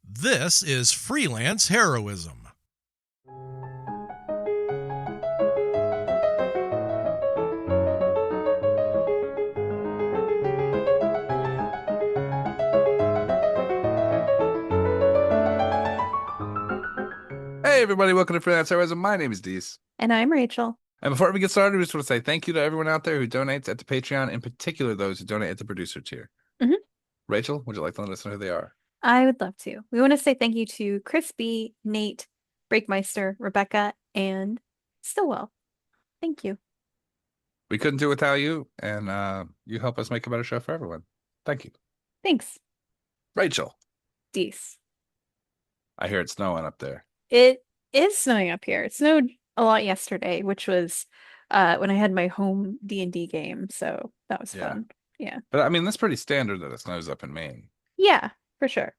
This is Freelance Heroism. Hey everybody, welcome to Freelance Heroism. My name is Dees. And I'm Rachel. And before we get started, we just want to say thank you to everyone out there who donates at the Patreon, in particular those who donate at the producer tier. hmm Rachel, would you like to let us know who they are? I would love to. We want to say thank you to Crispy, Nate, Breakmeister, Rebecca, and Stillwell. Thank you. We couldn't do it without you, and you help us make a better show for everyone. Thank you. Thanks, Rachel, Dees. I hear it's snowing up there. It is snowing up here. It snowed a lot yesterday, which was when I had my home D&D game, so that was Yeah. fun. Yeah. But I mean, that's pretty standard that it snows up in Maine. Yeah, for sure.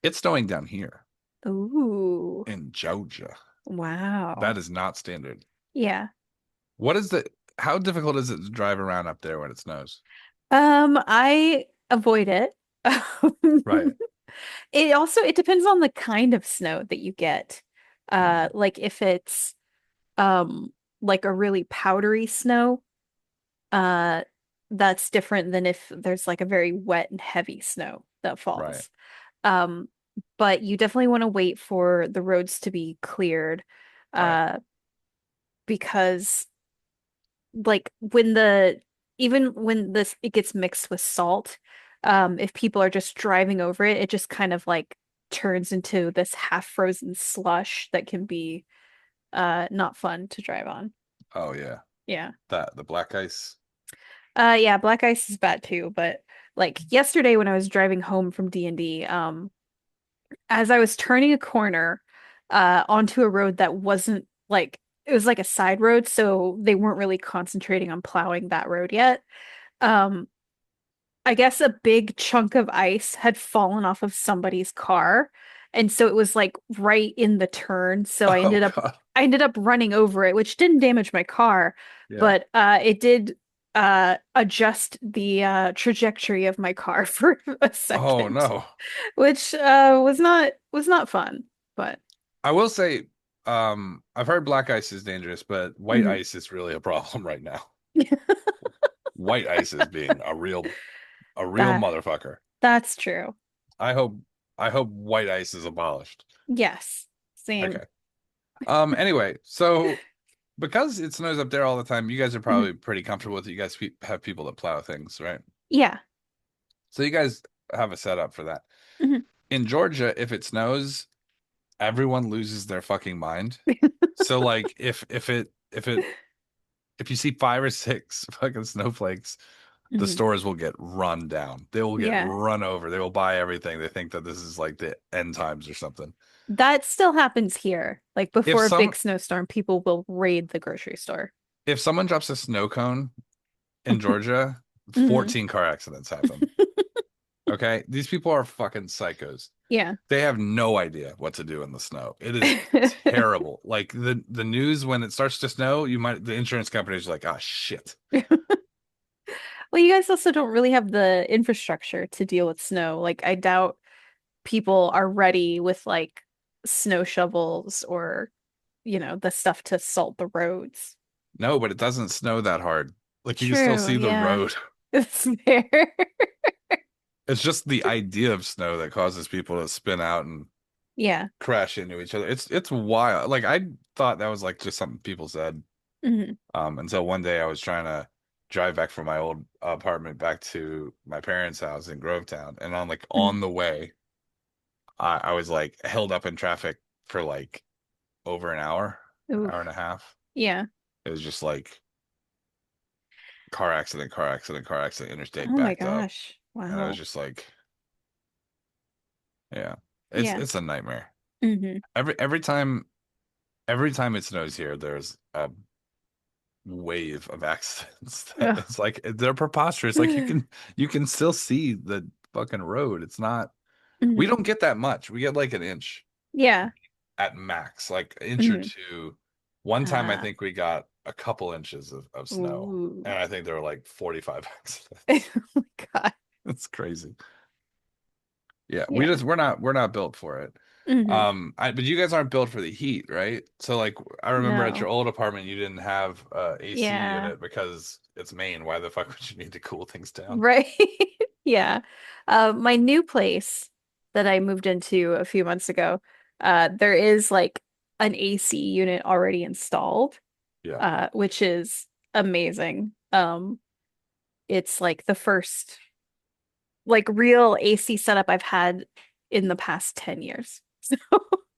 It's snowing down here Ooh. in Georgia. Wow. That is not standard. Yeah. How difficult is it to drive around up there when it snows? I avoid it. Right. It depends on the kind of snow that you get. Mhm. Like if it's like a really powdery snow, uh that's different than if there's like a very wet and heavy snow that Right. falls. Um but you definitely want to wait for the roads to be cleared Right. uh because like when the even when this it gets mixed with salt, if people are just driving over it, it just kind of like turns into this half frozen slush that can be not fun to drive on. Oh yeah. Yeah. The black ice. Yeah, black ice is bad too, but like yesterday when I was driving home from D&D, as I was turning a corner onto a road that wasn't like it was like a side road, so they weren't really concentrating on plowing that road yet. Um, I guess a big chunk of ice had fallen off of somebody's car. And so it was like right in the turn. So Oh God. I ended up running over it, which didn't damage my car, Yeah. but it did adjust the trajectory of my car for a Oh second, no. which was not fun. But I will say, I've heard black ice is dangerous, but white mhm. ice is really a problem right now. White ice is being a real that motherfucker. that's true. I hope I hope white ice is abolished. Yes. Same. Okay. Anyway, so because it snows up there all the time, you guys are Mhm. probably pretty comfortable with it. You guys have people that plow things, right? Yeah. So you guys have a setup for that. Mhm. In Georgia, if it snows, everyone loses their fucking mind. So like if you see five or six fucking snowflakes, the Mhm. stores will get run down. They will get Yeah. run over. They will buy everything. They think that this is like the end times or something. That still happens here. Like If before a some big snowstorm, people will raid the grocery store. if someone drops a snow cone in Georgia, hmm 14 car accidents happen. Okay? These people are fucking psychos. Yeah. They have no idea what to do in the snow. It is terrible. Like the news when it starts to snow, the insurance company's like, "Ah, shit." Well, you guys also don't really have the infrastructure to deal with snow. Like, I doubt people are ready with like snow shovels or, the stuff to salt the roads. No, but it doesn't snow that hard. Like you can still True, see the yeah. road. It's fair. It's just the idea of snow that causes people to spin out and Yeah. crash into each other. It's wild. Like I thought that was like just something people said. hmm Until one day I was trying to drive back from my old apartment back to my parents' house in Grovetown, and on the way, I was like held up in traffic for like over an hour and a Oof. half. Yeah. It was just like car accident, car accident, car accident, interstate Oh my backed up, gosh. and I was Wow. just like, yeah, it's Yeah. it's a nightmare. hmm Every time it snows here, there's a wave of accidents. It's like they're preposterous. Like you can still see the fucking road. It's not. We hmm don't get that much. We get like an inch Yeah. at max, like an inch or hmm two. One time I Uh, think we got a couple inches of snow, ooh. and I think there were like 45 Oh accidents. my God. It's crazy. Yeah, Yeah. we're not built for it. Hmm. But you guys aren't built for the heat, right? So like I remember at your No. old apartment you didn't have a AC Yeah. unit because it's Maine. Why the fuck would you need to cool things down? Right. Yeah. My new place that I moved into a few months ago, there is like an AC unit already installed, Yeah. which is amazing. It's like the first like real AC setup I've had in the past 10 years. So,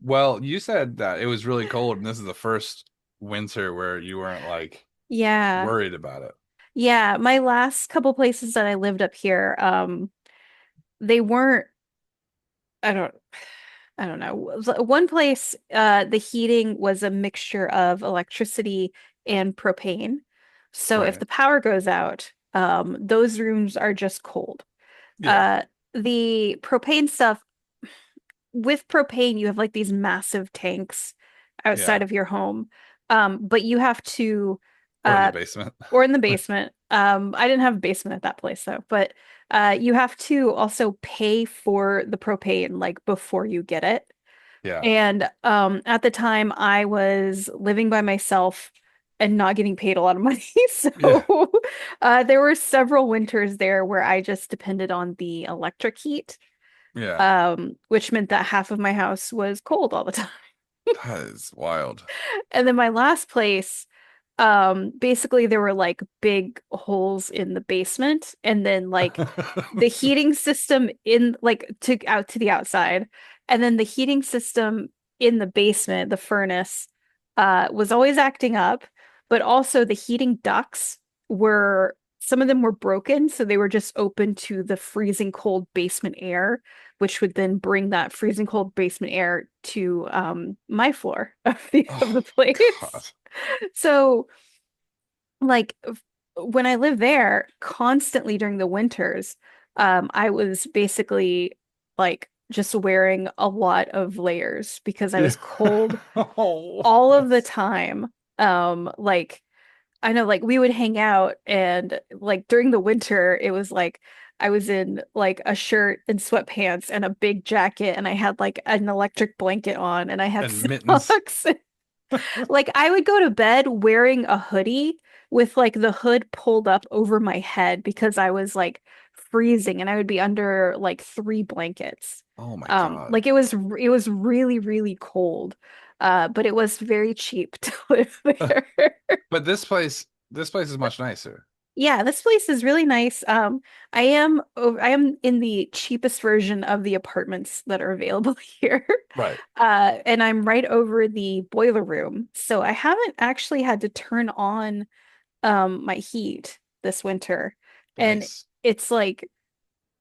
Well, you said that it was really cold, and this is the first winter where you weren't like yeah. worried about it. Yeah, my last couple places that I lived up here, they weren't, I don't I don't know. One place, the heating was a mixture of electricity and propane. So if Right. the power goes out, those rooms are just cold. Yeah. Uh, the propane stuff, with propane, you have like these massive tanks outside Yeah. of your home. But you have to, Or in the uh, basement. or in the basement. I didn't have a basement at that place though, but you have to also pay for the propane like before you get it. Yeah. And at the time I was living by myself and not getting paid a lot of money. Yeah. So there were several winters there where I just depended on the electric heat, Yeah. which meant that half of my house was cold all the time. That is wild. And then my last place, basically there were like big holes in the basement, and then like the heating system in like to out to the outside, and then the heating system in the basement, the furnace, was always acting up, but also the heating ducts were some of them were broken, so they were just open to the freezing cold basement air, which would then bring that freezing cold basement air to my floor of the Oh place. God. So like when I lived there constantly during the winters, I was basically like just wearing a lot of layers because I Yeah. was cold Oh, all of the that's time. Like I know like we would hang out, and like during the winter it was like I was in like a shirt and sweatpants and a big jacket, and I had like an electric blanket on, and I had and mittens. socks. Like I would go to bed wearing a hoodie with like the hood pulled up over my head because I was like freezing, and I would be under like three blankets. Oh my God. Like it was really, really cold. But it was very cheap to live there. But this place is much nicer. Yeah, this place is really nice. I am in the cheapest version of the apartments that are available here. Right. And I'm right over the boiler room. So I haven't actually had to turn on my heat this winter. And Nice. it's like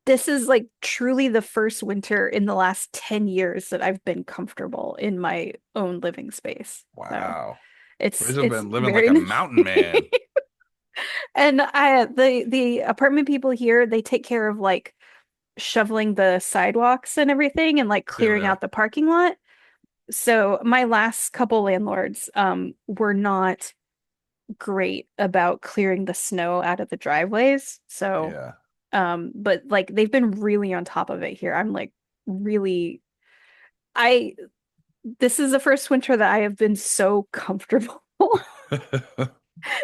this is like truly the first winter in the last 10 years that I've been comfortable in my own living space. So Wow. it's Rachel's been living like very a nice. mountain man. And the apartment people here, they take care of like shoveling the sidewalks and everything and like Yeah, clearing yeah. out the parking lot. So my last couple landlords were not great about clearing the snow out of the driveways. So Yeah. but like they've been really on top of it here. I'm like really I this is the first winter that I have been so comfortable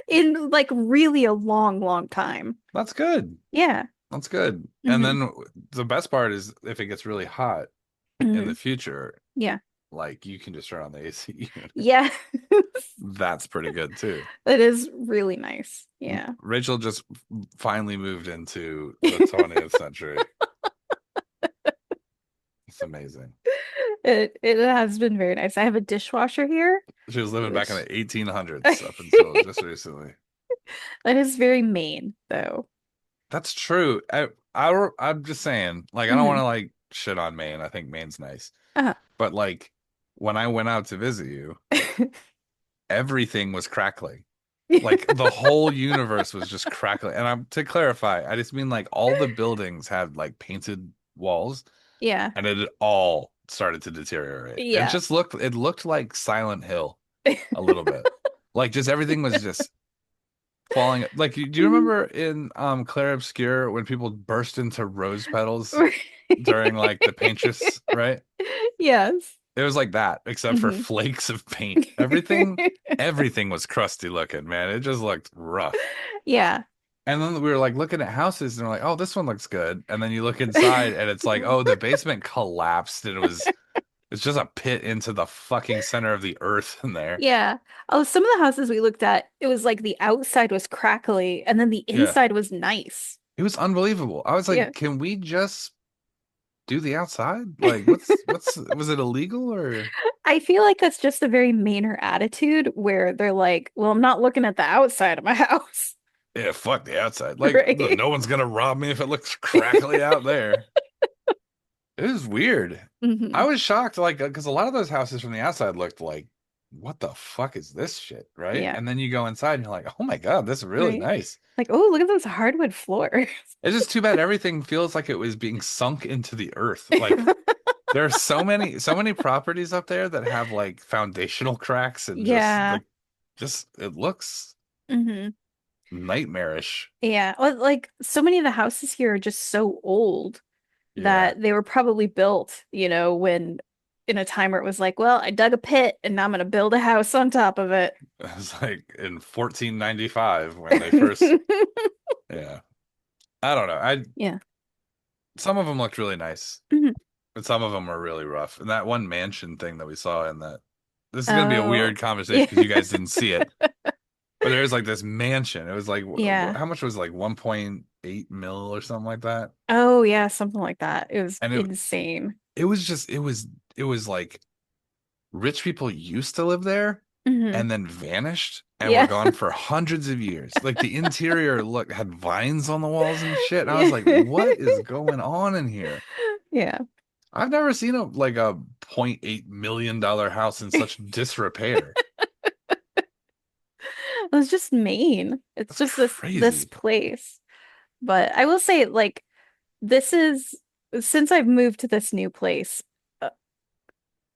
in like really a long, long time. That's good. Yeah. That's good. And Hmm. then the best part is if it gets really hot in Hmm. the future, Yeah. like you can just turn on the AC unit. Yeah. That's pretty good too. It is really nice. Yeah. Rachel just finally moved into the 20th century. It's amazing. It has been very nice. I have a dishwasher here, She was living back in which the 1800s up until that just recently. is very Maine, though. That's true. I'm just saying, like, I don't want Hmm. to like shit on Maine. I think Maine's nice. Uh-huh. But like when I went out to visit you, everything was crackling. Like the whole universe was just crackling. And I'm to clarify, I just mean like all the buildings had like painted walls Yeah. and it had all started to deteriorate. Yeah. It looked like Silent Hill a little bit. Like just everything was just falling. Like, do you remember in Clair Obscur when people burst into rose petals during like the paintress, right? Yes. It was like that, except for Hmm. flakes of paint. Everything was crusty looking, man. It just looked rough. Yeah. And then we were like looking at houses and we're like, oh, this one looks good. And then you look inside and it's like, oh, the basement collapsed and it's just a pit into the fucking center of the earth in there. Yeah. Oh, some of the houses we looked at, it was like the outside was crackly and then the Yeah. inside was nice. It was unbelievable. I was Yeah. like, can we just do the outside? Like, what's was it illegal or I feel like that's just a very Mainer attitude where they're like, well, I'm not looking at the outside of my house. yeah, fuck the outside. Like, look, Right? no one's gonna rob me if it looks crackly out there. It was weird. I Hmm. was shocked, like, because a lot of those houses from the outside looked like, what the fuck is this shit, right? Yeah. And then you go inside and you're like, oh my God, this is really Right. nice. Like, oh, look at those hardwood floors. It's just too bad everything feels like it was being sunk into the earth. Like, there are so many properties up there that have like foundational cracks and Yeah. just it looks Hmm. nightmarish. Yeah. Well, like so many of the houses here are just so old Yeah. that they were probably built, when in a time where it was like, well, I dug a pit and now I'm gonna build a house on top of it. It was like in 1495 when they first, yeah. I don't know. Yeah. Some of them looked really nice, Mhm. but some of them were really rough. And that one mansion thing that we saw in that, this is going to be a Oh. weird conversation Yeah. because you guys didn't see it, but there's like this mansion. It was like, Yeah. how much was it, like 1.8 mil or something like that? Oh, yeah, something like that. It was And insane. it was just, it was like rich people used to live there Hmm. and then vanished and were Yeah. gone for hundreds of years. Like the interior had vines on the walls and shit. And I was Yeah. like, what is going on in here? Yeah. I've never seen a $0.8 million house in such disrepair. It was just Maine. It's That's just this crazy. place. But I will say, like, this is since I've moved to this new place, uh,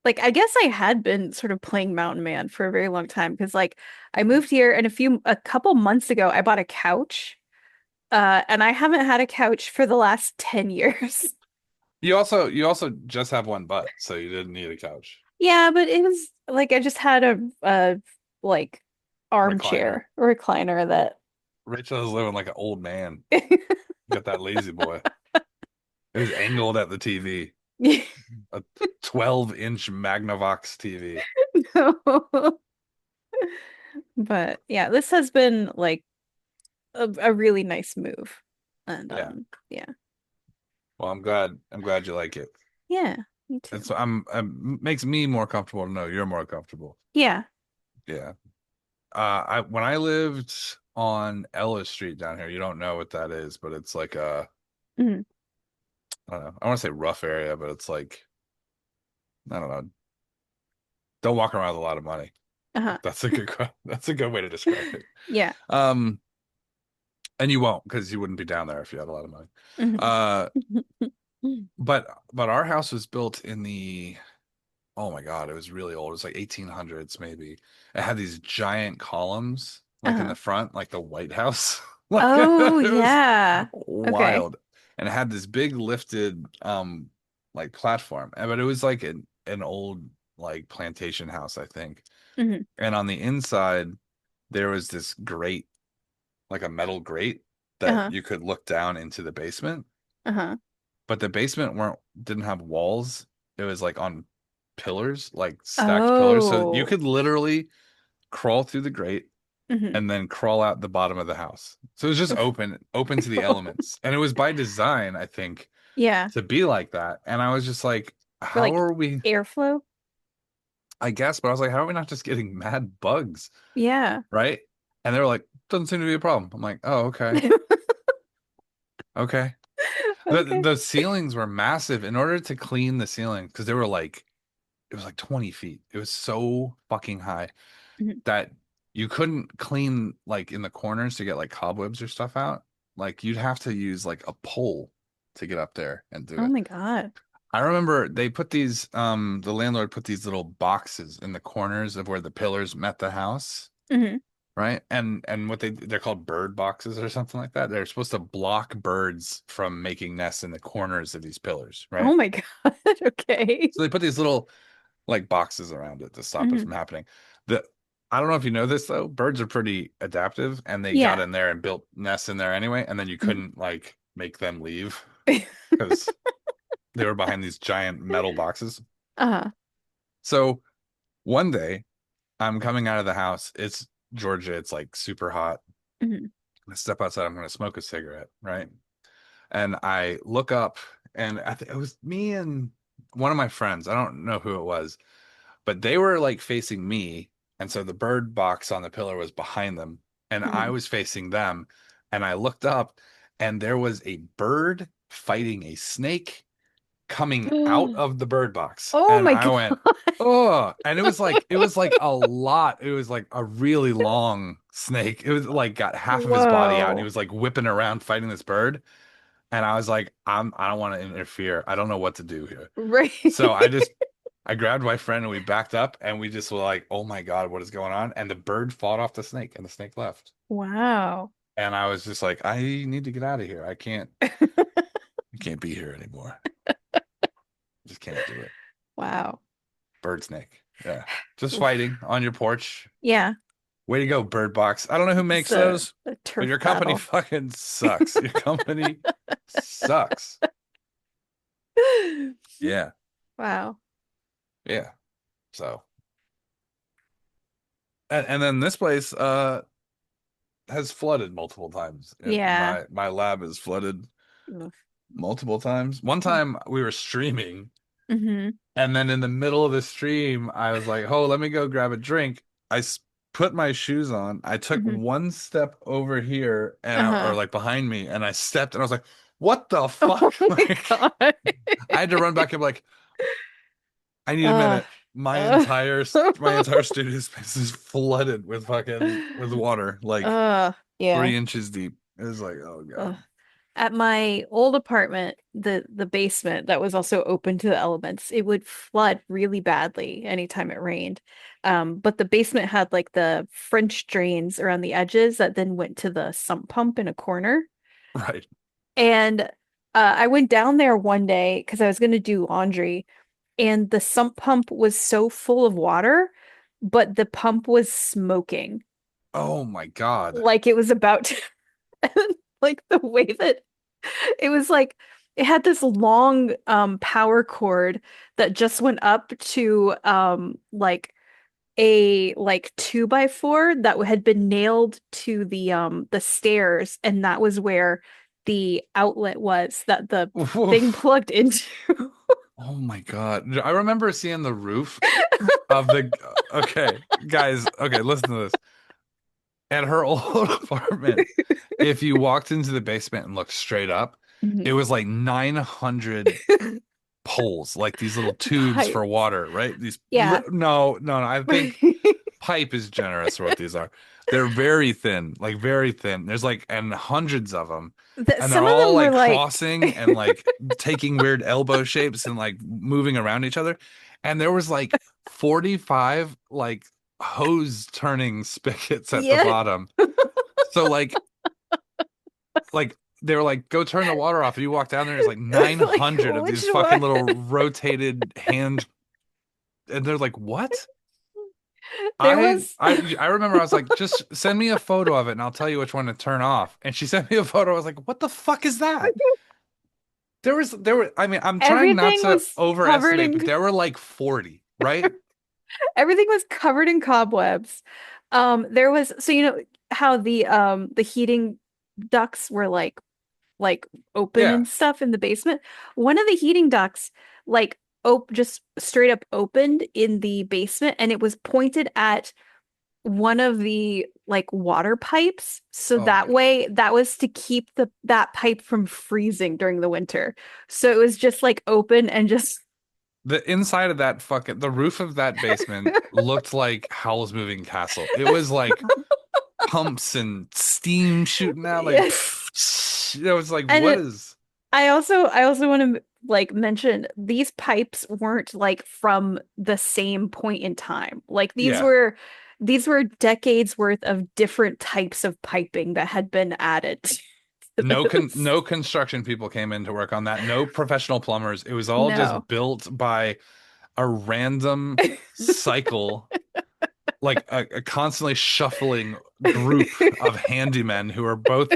like I guess I had been sort of playing Mountain Man for a very long time because like I moved here and a couple months ago I bought a couch. And I haven't had a couch for the last 10 years. You also just have one butt, so you didn't need a couch. Yeah, but it was like I just had a like Recliner. armchair recliner that Rachel is living like an old man. Got that lazy boy. It was angled at the TV. A 12-inch Magnavox TV. No. But yeah, this has been like a really nice move. And Yeah. yeah. Well, I'm glad you like it. Yeah, me too. I'm makes me more comfortable to know you're more comfortable. Yeah. Yeah. I when I lived on Ellis Street down here, you don't know what that is, but it's like Mhm. I don't know. I want to say rough area, but it's like I don't know. Don't walk around with a lot of money. Uh-huh. That's a good way to describe it. Yeah. Um, and you won't because you wouldn't be down there if you had a lot of money. Mhm. Uh, but our house was built in the oh my God, it was really old. It was like 1800s maybe. It had these giant columns like in Uh-huh. the front, like the White House. Like Oh, it was yeah. Okay. wild. And it had this big lifted like platform. But it was like an old like plantation house, I think. Hmm. And on the inside there was this grate, like a metal grate that Uh-huh. you could look down into the basement. Uh-huh. But the basement didn't have walls. It was like on pillars, like stacked pillars. So you Oh. could literally crawl through the grate Hmm. and then crawl out the bottom of the house. So it was just open to the elements. And it was by design, I think, Yeah. to be like that. And I was just like, For how like are we? airflow. I guess, but I was like, how are we not just getting mad bugs? Yeah. Right? And they were like, doesn't seem to be a problem. I'm like, oh, okay. Okay. Okay. The ceilings were massive. In order to clean the ceiling, because they were like, it was like 20 feet. It was so fucking high Mhm. that you couldn't clean like in the corners to get like cobwebs or stuff out. Like you'd have to use like a pole to get up there and do Oh it. my God. I remember they put these the landlord put these little boxes in the corners of where the pillars met the house. Hmm. right? And what they're called bird boxes or something like that. They're supposed to block birds from making nests in the corners of these pillars, right? Oh my God. Okay. So they put these little like boxes around it to stop it Mhm. from happening. The I don't know if you know this though, birds are pretty adaptive and they got Yeah. in there and built nests in there anyway, and then you Mhm. couldn't like make them leave because they were behind these giant metal boxes. Uh-huh. So one day I'm coming out of the house. It's Georgia. It's like super hot. Mhm. I step outside. I'm going to smoke a cigarette, right? And I look up, and I think it was me and one of my friends. I don't know who it was, but they were like facing me, and so the bird box on the pillar was behind them, and I Mhm. was facing them. And I looked up, and there was a bird fighting a snake coming out of the bird box, Oh and my I God. went, oh, and it was like a lot. It was like a really long snake. It was like got half of his body out, and he Whoa. was like whipping around fighting this bird. And I was like, I don't want to interfere. I don't know what to do here. Right. So I grabbed my friend and we backed up and we just were like, oh my God, what is going on? And the bird fought off the snake and the snake left. Wow. And I was just like, I need to get out of here. I can't be here anymore. Just can't do it. Wow. Bird snake. Yeah. Just fighting on your porch. Yeah. Way to go, Bird Box. I don't know who It's makes those, a but turf your company battle. fucking sucks. Your company sucks. Yeah. Wow. Yeah. So, and then this place has flooded multiple times. Yeah. My lab is flooded Mm-hmm. multiple times. One time we were streaming, Mm-hmm. and then in the middle of the stream, I was like, "Oh, let me go grab a drink." Put my shoes on. I took one step over here or Uh-huh. like behind me, and I stepped, and I was like, "What the Oh fuck?" my Like, God. I had to run back and be like, "I need a Uh, minute." My uh, entire my entire studio space is flooded with fucking with water, like yeah. 3 inches deep. It was like, oh Uh, God. at my old apartment, the basement that was also open to the elements, it would flood really badly anytime it rained. But the basement had like the French drains around the edges that then went to the sump pump in a corner. Right. And I went down there one day because I was going to do laundry, and the sump pump was so full of water, but the pump was smoking. Oh my God. Like it was about to, like the way that it was like it had this long power cord that just went up to like a like 2x4 that had been nailed to the stairs, and that was where the outlet was that the thing Oof. plugged into. Oh my God. I remember seeing the roof of the okay, guys, okay, listen to this. At her old apartment, if you walked into the basement and looked straight up, it Mhm. was like 900 poles, like these little tubes for Pipes. water, right? Yeah. No, I think pipe is generous for what these are. They're very thin, like very thin. There's like and hundreds of them, and they're Some of all them were like like crossing and like taking weird elbow shapes and like moving around each other. And there was like 45 like hose turning spigots at the yeah. bottom. So like they were like, go turn the water off. And you walk down there, there's like Like 900 of which these one? fucking little rotated hand, and they're like, what? There I was I I remember I was like, just send me a photo of it and I'll tell you which one to turn off. And she sent me a photo. I was like, what the fuck is that? There were I mean, I'm trying not everything to was covered overestimate, but in there were like 40, right? everything was covered in cobwebs. There was so you know how the heating ducts were like open Yeah. and stuff in the basement. One of the heating ducts like just straight up opened in the basement, and it was pointed at one of the like water pipes. So Oh my that God. way that was to keep that pipe from freezing during the winter. So it was just like open and just The inside of that fucking the roof of that basement looked like Howl's Moving Castle. It was like pumps and steam shooting out like yes. it was like And what is I also want to like mention these pipes weren't like from the same point in time. Like yeah these were decades worth of different types of piping that had been added to this. No construction people came in to work on that. No professional plumbers. It was all No. just built by a random cycle, like a constantly shuffling group of handymen who are both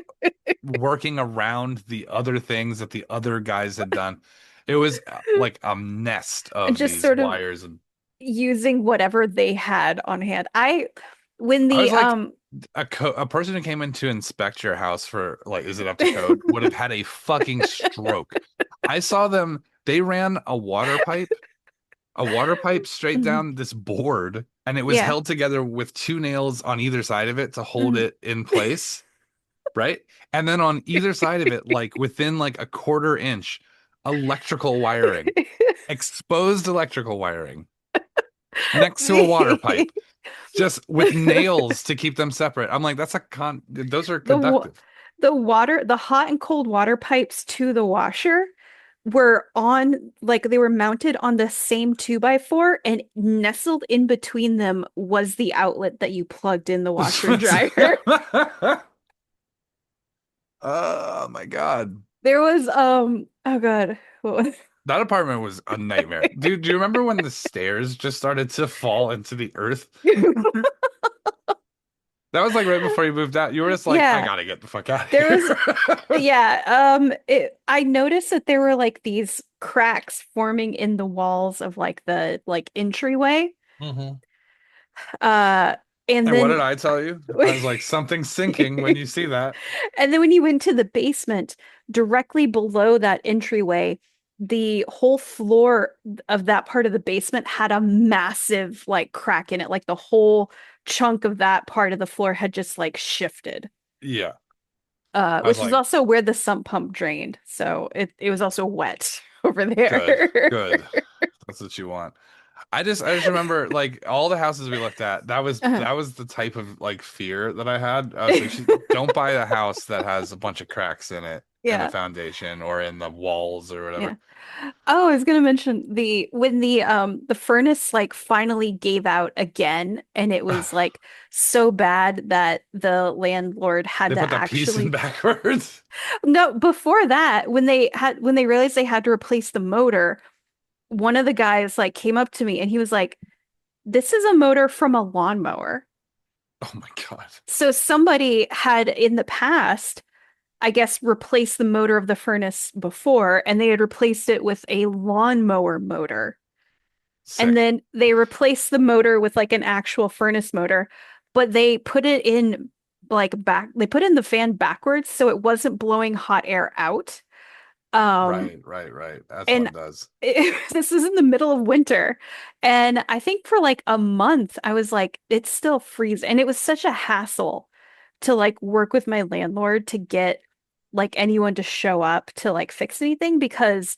working around the other things that the other guys had done. It was like a nest And of just these sort of wires, and using whatever they had on hand. When I the was like, a person who came in to inspect your house for like, is it up to code, would have had a fucking stroke. I saw them. They ran a water pipe straight Mhm. down this board, and it was Yeah. held together with two nails on either side of it to hold Mhm. it in place, right? And then on either side of it, like within like a quarter inch, electrical wiring, exposed electrical wiring next to a water The pipe, just with nails to keep them separate. I'm like, those are the wa- conductive. the hot and cold water pipes to the washer were on like they were mounted on the same 2x4, and nestled in between them was the outlet that you plugged in the washer and dryer. Oh my God. There was oh god. What was That apartment was a nightmare. Dude, do you remember when the stairs just started to fall into the earth? That was like right before you moved out. You were just like, I Yeah, gotta get the fuck out of there was here. I noticed that there were like these cracks forming in the walls of like the like entryway. hmm Uh and And what then did I tell you? I was like, something's sinking when you see that. and then when you went to the basement, directly below that entryway, the whole floor of that part of the basement had a massive like crack in it. Like the whole chunk of that part of the floor had just like shifted. Yeah. I was Which is like, also where the sump pump drained. So it was also wet over good, there. good. That's what you want. I just remember like all the houses we looked at, Uh-huh. that was the type of like fear that I had. I was like, don't buy a house that has a bunch of cracks in it in the Yeah. foundation or in the walls or Yeah. whatever. Oh, I was gonna mention the furnace like finally gave out again, and it was like so bad that the landlord had They to put the piece in actually backwards. no, before that, when they realized they had to replace the motor, one of the guys like came up to me and he was like, "This is a motor from a lawnmower." Oh my God. So somebody had in the past, I guess, replaced the motor of the furnace before, and they had replaced it with a lawnmower motor. And Sick. then they replaced the motor with like an actual furnace motor, but they put it in they put in the fan backwards so it wasn't blowing hot air out. Um, Right. That's and one does. this is in the middle of winter. And I think for like a month, I was like, it's still freezing. And it was such a hassle to like work with my landlord to get like anyone to show up to like fix anything because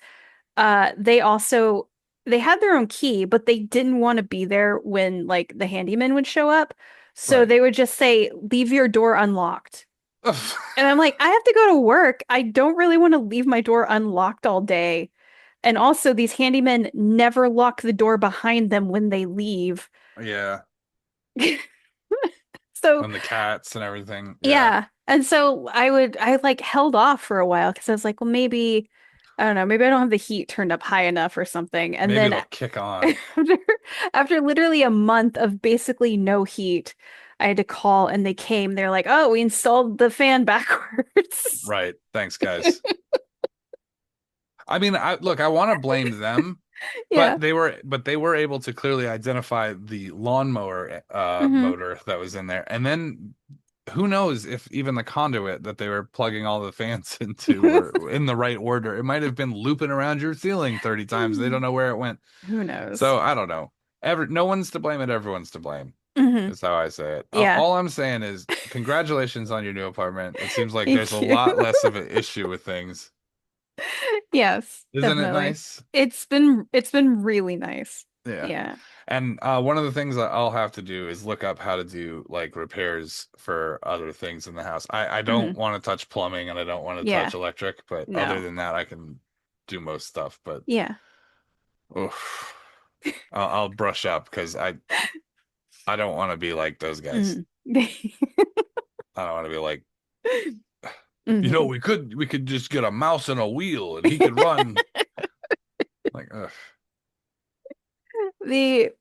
they also they had their own key, but they didn't want to be there when like the handyman would show up. So Right. they would just say, leave your door unlocked. And I'm like, I have to go to work. I don't really want to leave my door unlocked all day. And also, these handymen never lock the door behind them when they leave. Yeah. So, And the cats and everything. Yeah. yeah. And so I like held off for a while because I was like, well, maybe, I don't know, maybe I don't have the heat turned up high enough or something. And Maybe then it'll kick on. after, after literally a month of basically no heat, I had to call and they came. They're like, oh, we installed the fan backwards. Right. Thanks, guys. I mean, I want to blame them, Yeah. but they were able to clearly identify the lawnmower Hmm. motor that was in there. And then who knows if even the conduit that they were plugging all the fans into were in the right order. It might have been looping around your ceiling 30 times. They don't know where it went. Who knows? So I don't know. No one's to blame, and everyone's to blame. Hmm. Is how I say it. Yeah. All I'm saying is congratulations on your new apartment. It seems like there's a Thank you. lot less of an issue with things. Yes, Isn't it definitely. nice? It's been really nice. Yeah. Yeah. And one of the things that I'll have to do is look up how to do like repairs for other things in the house. I don't Hmm. want to touch plumbing and I don't want to Yeah. touch electric, but other No. than that, I can do most stuff. But Yeah. oof, I'll brush up because I don't want to be like those guys. Mhm. I don't want to be like, Mhm. we could just get a mouse and a wheel and he could run. Like, ugh. The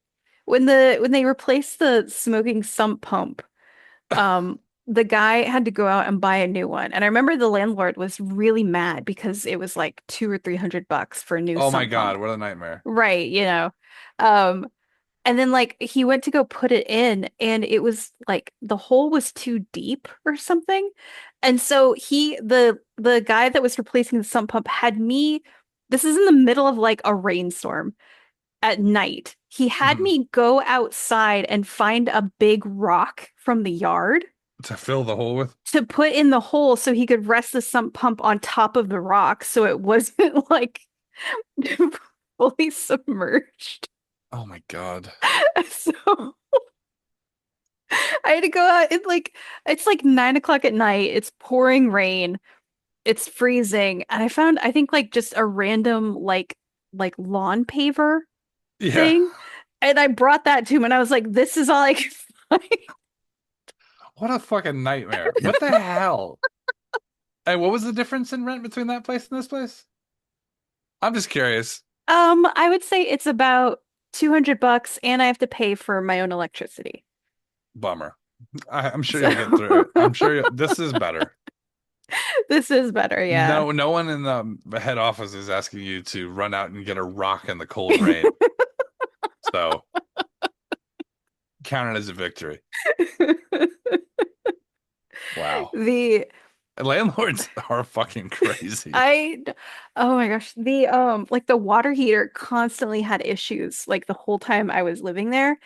when they replaced the smoking sump pump, the guy had to go out and buy a new one. And I remember the landlord was really mad because it was like 200 or 300 bucks for a new Oh my sump God, pump. what a nightmare. Right, you know. Um, and then like he went to go put it in and it was like the hole was too deep or something. And so the guy that was replacing the sump pump had me, this is in the middle of like a rainstorm at night. He had Mhm. me go outside and find a big rock from the yard To fill the hole with? to put in the hole so he could rest the sump pump on top of the rock so it wasn't like fully submerged. Oh my God. So I had to go out. It's like 9 o'clock at night. It's pouring rain. It's freezing. And I found I think like just a random like lawn paver Yeah. thing. And I brought that to him and I was like, this is all I can find. What a fucking nightmare. What the hell? Hey, what was the difference in rent between that place and this place? I'm just curious. I would say it's about 200 bucks and I have to pay for my own electricity. Bummer. I'm sure So you'll get through it. I'm sure this is better. this is better, yeah. No one in the head office is asking you to run out and get a rock in the cold rain. So count it as a victory. Wow. The Landlords are fucking crazy. I oh my gosh, the like the water heater constantly had issues like the whole time I was living there.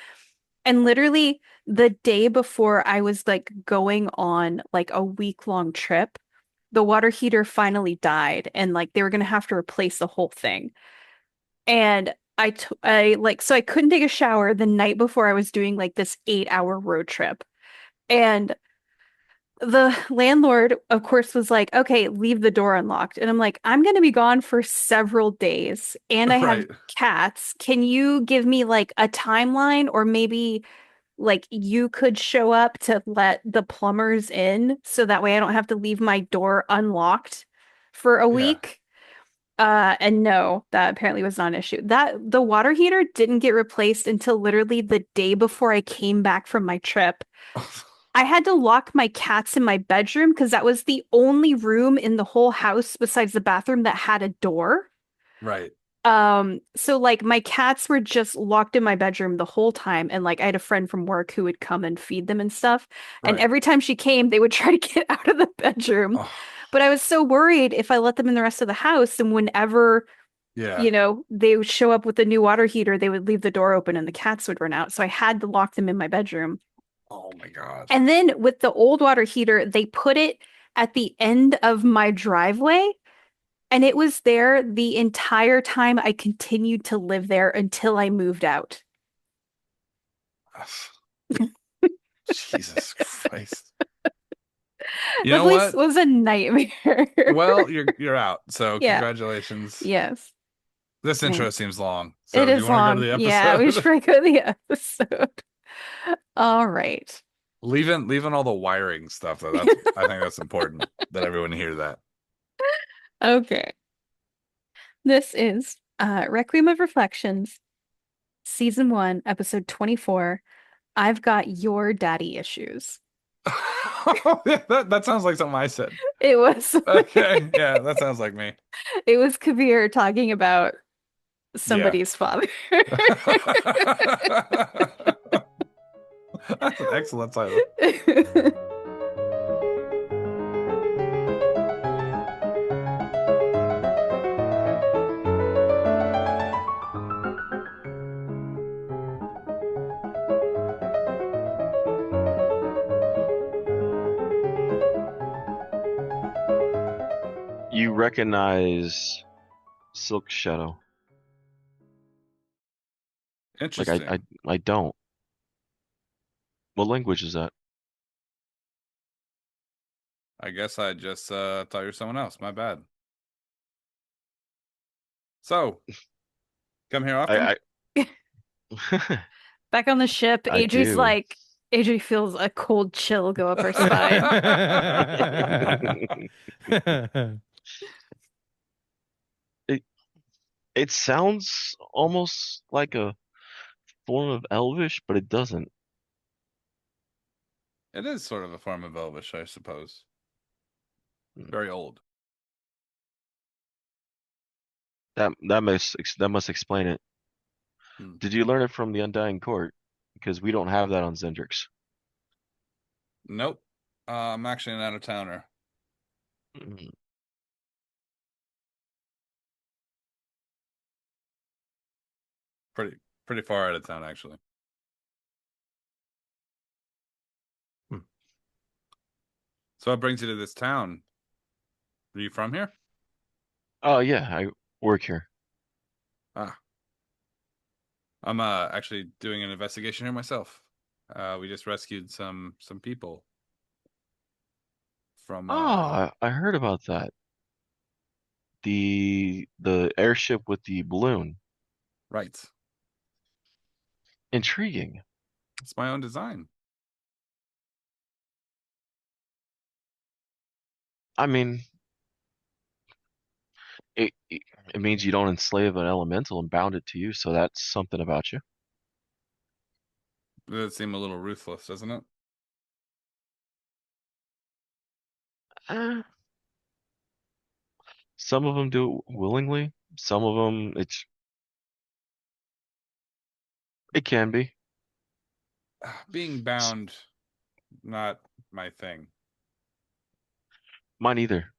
And literally the day before I was like going on like a week-long trip, the water heater finally died and like they were gonna have to replace the whole thing. And I like so I couldn't take a shower the night before I was doing like this 8-hour road trip. And the landlord, of course, was like, okay, leave the door unlocked. And I'm like, I'm going to be gone for several days and I have Right. cats. Can you give me like a timeline or maybe like you could show up to let the plumbers in so that way I don't have to leave my door unlocked for a Yeah. week? And no, that apparently was not an issue. That the water heater didn't get replaced until literally the day before I came back from my trip. I had to lock my cats in my bedroom because that was the only room in the whole house besides the bathroom that had a door. Right. So like my cats were just locked in my bedroom the whole time, and like I had a friend from work who would come and feed them and stuff. And Right. every time she came, they would try to get out of the bedroom. Oh, But I was so worried if I let them in the rest of the house, and whenever, yeah. they would show up with the new water heater, they would leave the door open and the cats would run out. So I had to lock them in my bedroom. Oh my God. And then with the old water heater, they put it at the end of my driveway, and it was there the entire time I continued to live there until I moved out. Jesus Christ. You The know place what? was a nightmare. Well, you're out. So Yeah. congratulations. Yes. This Yeah. intro seems long. It So do you is want to go to long. the Yeah, we should episode? probably go to the episode. All right. Leaving all the wiring stuff though. That's I think that's important that everyone hear that. Okay. This is Requiem of Reflections, Season 1, Episode 24. I've got your daddy issues. That sounds like something I said. It was Okay, yeah, that sounds like me. it was Kaeviir talking about Yeah. somebody's father. That's an excellent title. You recognize Silkshadow. Like Interesting. I don't. What language is that? I guess I just thought you were someone else. My bad. So, come here often? I Back on the ship, I AJ's do. like, AJ feels a cold chill go up her spine. It sounds almost like a form of Elvish, but it doesn't. It is sort of a form of Elvish, I suppose. Very old. That must explain it. Did you learn it from the Undying Court? Because we don't have that on Zendrix. Nope. I'm actually an out-of-towner. Pretty far out of town, actually. So what brings you to this town? Are you from here? Oh yeah, I work here. Ah. I'm actually doing an investigation here myself. We just rescued some people from I heard about that. The airship with the balloon. Right. Intriguing. It's my own design. I mean, it means you don't enslave an elemental and bound it to you, so that's something about you. Does it seem a little ruthless, doesn't it? Some of them do it willingly. Some of them, it can be. Being bound, not my thing. Mine either.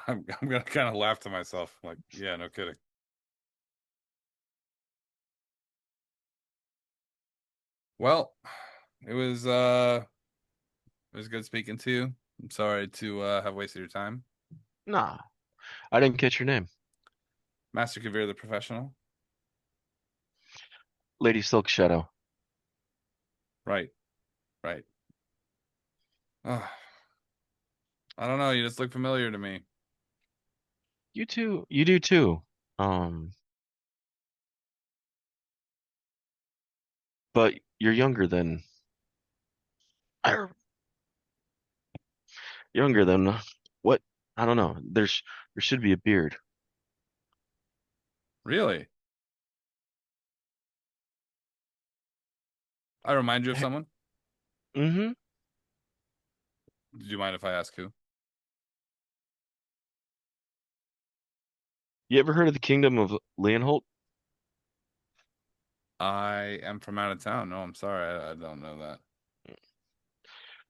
I'm gonna kind of laugh to myself, like, yeah, no kidding. Well, it was good speaking to you. I'm sorry to have wasted your time. Nah, I didn't catch your name. Master Kaeviir the Professional. Lady Silkshadow. Right. I don't know, you just look familiar to me. You do too. But you're younger than what? I don't know. There should be a beard. Really? I remind you of someone? Mm-hmm. Do you mind if I ask who? You ever heard of the Kingdom of Leonholt? I am from out of town. No, I'm sorry. I don't know that.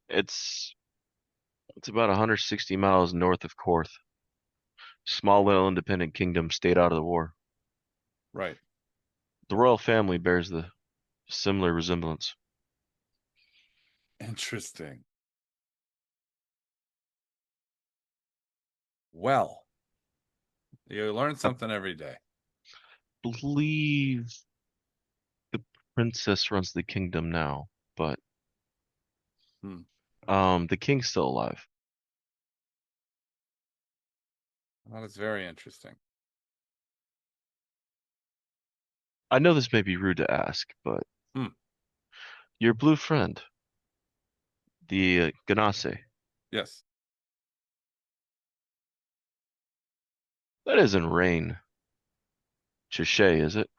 It's about 160 miles north of Korth. Small little independent kingdom stayed out of the war. Right. The royal family bears the similar resemblance. Interesting. Well, you learn something every day. Believe the princess runs the kingdom now, but the king's still alive. Well, that's very interesting. I know this may be rude to ask, but your blue friend, the Ganase, Yes. that isn't Rain Chichet, is it?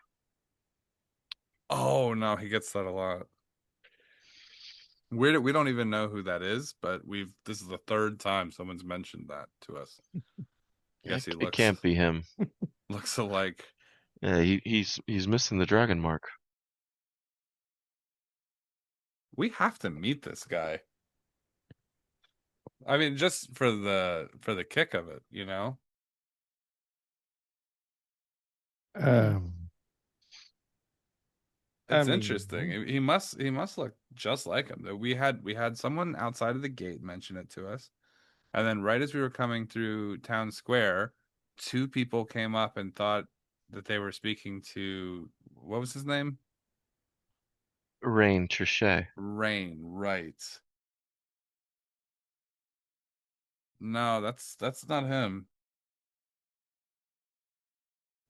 Oh no, he gets that a lot. We don't even know who that is, but this is the third time someone's mentioned that to us. Yes, he It can't be him. looks alike. Yeah, he's missing the dragon mark. We have to meet this guy. I mean, just for the kick of it, you know? It's interesting. He must look just like him. We had someone outside of the gate mention it to us. And then right as we were coming through town square, two people came up and thought that they were speaking to, what was his name? Rain Trichet. Rain, right. No, that's not him.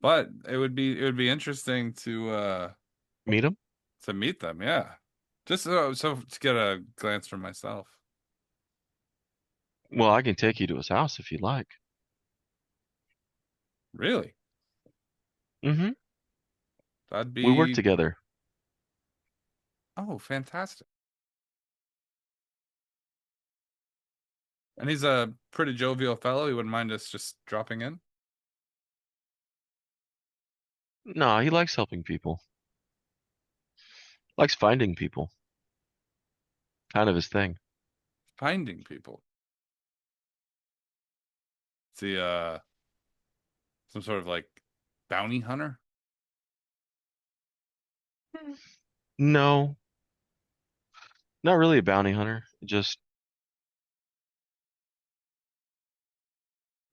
But it would be interesting to Meet him? To meet them, yeah. Just so to get a glance from myself. Well, I can take you to his house if you like. Really? Mm-hmm. That'd We work be together. oh, fantastic. And he's a pretty jovial fellow. He wouldn't mind us just dropping in. No, he likes helping people. Likes finding people. Kind of his thing. Finding people. Is he some sort of like bounty hunter? No, not really a bounty hunter. Just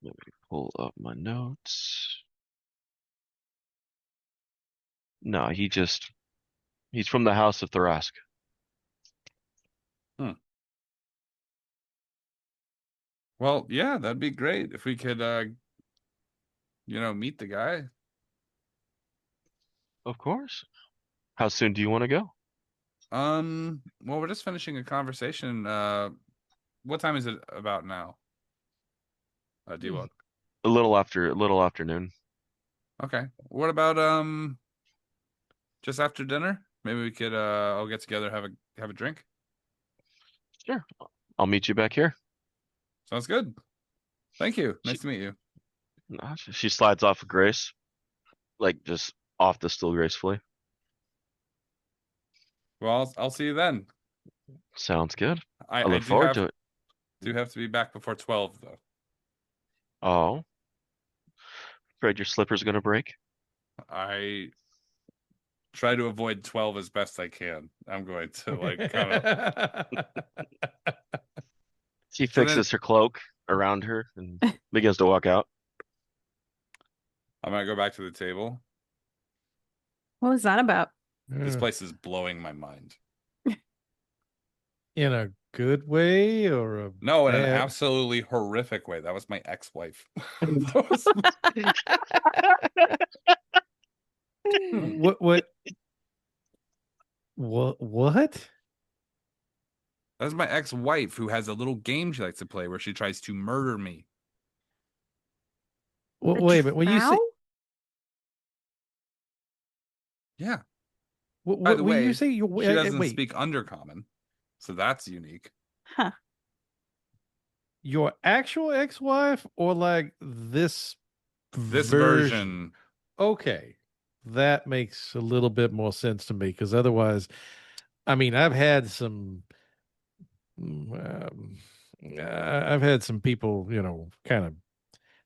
let me pull up my notes. No, he's from the House of Thrask. Well, yeah, that'd be great if we could meet the guy. Of course. How soon do you want to go? Well, we're just finishing a conversation. What time is it about now? Diavola. A little afternoon. Okay. What about just after dinner? Maybe we could all get together, have a drink. Sure. I'll meet you back here. Sounds good. Thank you. Nice to meet you. She slides off with grace, like just off the stool gracefully. Well, I'll see you then. Sounds good. I I look forward to it. do have to be back before 12 though. Oh, afraid your slipper's gonna break? I try to avoid 12 as best I can. I'm going to like kind of. She So then fixes her cloak around her and begins to walk out. I'm gonna go back to the table. What was that about? This place is blowing my mind. In a good way or a No, in an bad? absolutely horrific way. That was my ex-wife. What? What? That's my ex-wife who has a little game she likes to play where she tries to murder me. Wait a minute. When you say Drow? Yeah. By what? the When you way, say you she doesn't wait, speak Undercommon, so that's unique. Huh. your actual ex-wife or like this This version? version, Okay, that makes a little bit more sense to me because otherwise, I mean, um, I've had some people, kind of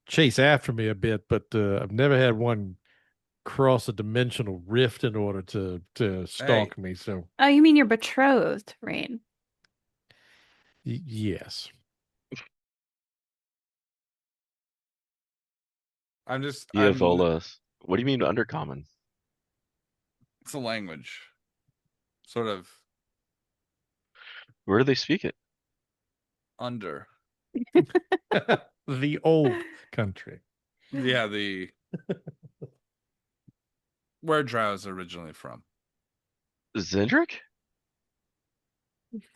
chase after me a bit, but I've never had one cross a dimensional rift in order to hey, stalk me. So Oh, you mean you're betrothed, Rain? yes. I'm just, Diavola. What do you mean undercommon? it's a language. Sort of Where do they speak it? under. The old country. Yeah, where Drow is originally from. Zendrick?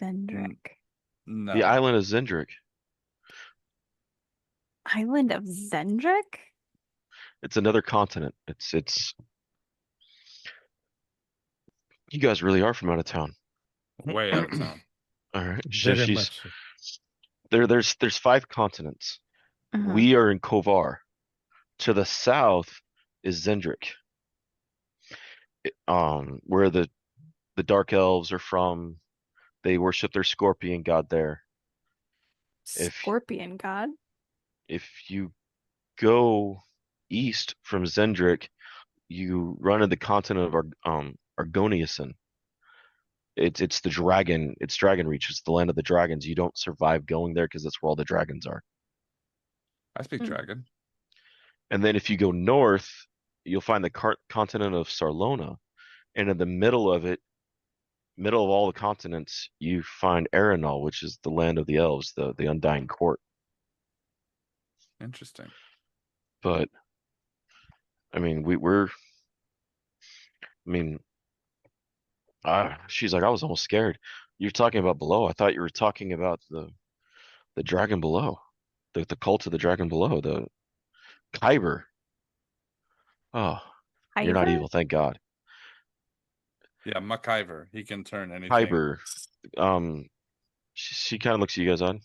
Zendrick. No. The island of Zendrick. Island of Zendrick? It's another continent. It's you guys really are from out of town. Way out of town. All right. So Very she's much so. there's 5 continents. Uh-huh. We are in Kaeviir. To the south is Zendrick. Where the dark elves are from. They worship their scorpion god there. Scorpion god. If you go east from Zendrick, you run into the continent of Argoniuson. It's the dragon. It's Dragon Reach. It's the land of the dragons. You don't survive going there because that's where all the dragons are. I speak Hmm. dragon. And then if you go north, you'll find the continent of Sarlona, and in the middle of it, middle of all the continents, you find Arenal, which is the land of the elves, the Undying Court. Interesting. But I mean, we're I mean, She's like, I was almost scared. You're talking about below. I thought you were talking about the dragon below, the cult of the dragon below, the Kyber. Oh, you're not Ivor? evil, thank God. Yeah, MacIver. He can turn anything. Kyber. She kind of looks at you guys on.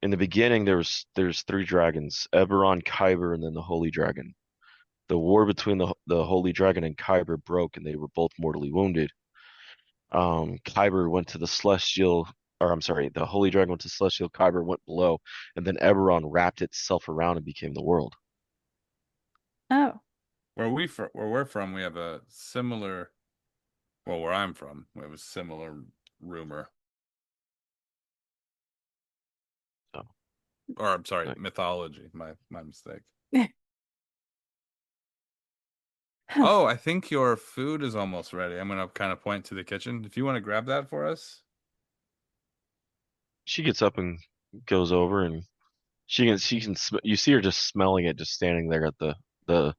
In the beginning, there's three dragons: Eberron, Kyber, and then the Holy Dragon. The war between the Holy Dragon and Kyber broke, and they were both mortally wounded. Kyber went to the Celestial, or I'm sorry, the Holy Dragon went to Celestial, Kyber went below, and then Eberron wrapped itself around and became the world. Oh. Where we're from, we have a similar. Well, where I'm from, we have a similar rumor. Oh. Or I'm sorry, Right. mythology. My mistake. Huh. Oh, I think your food is almost ready. I'm gonna kind of point to the kitchen. If you want to grab that for us. She gets up and goes over, and you see her just smelling it, just standing there at the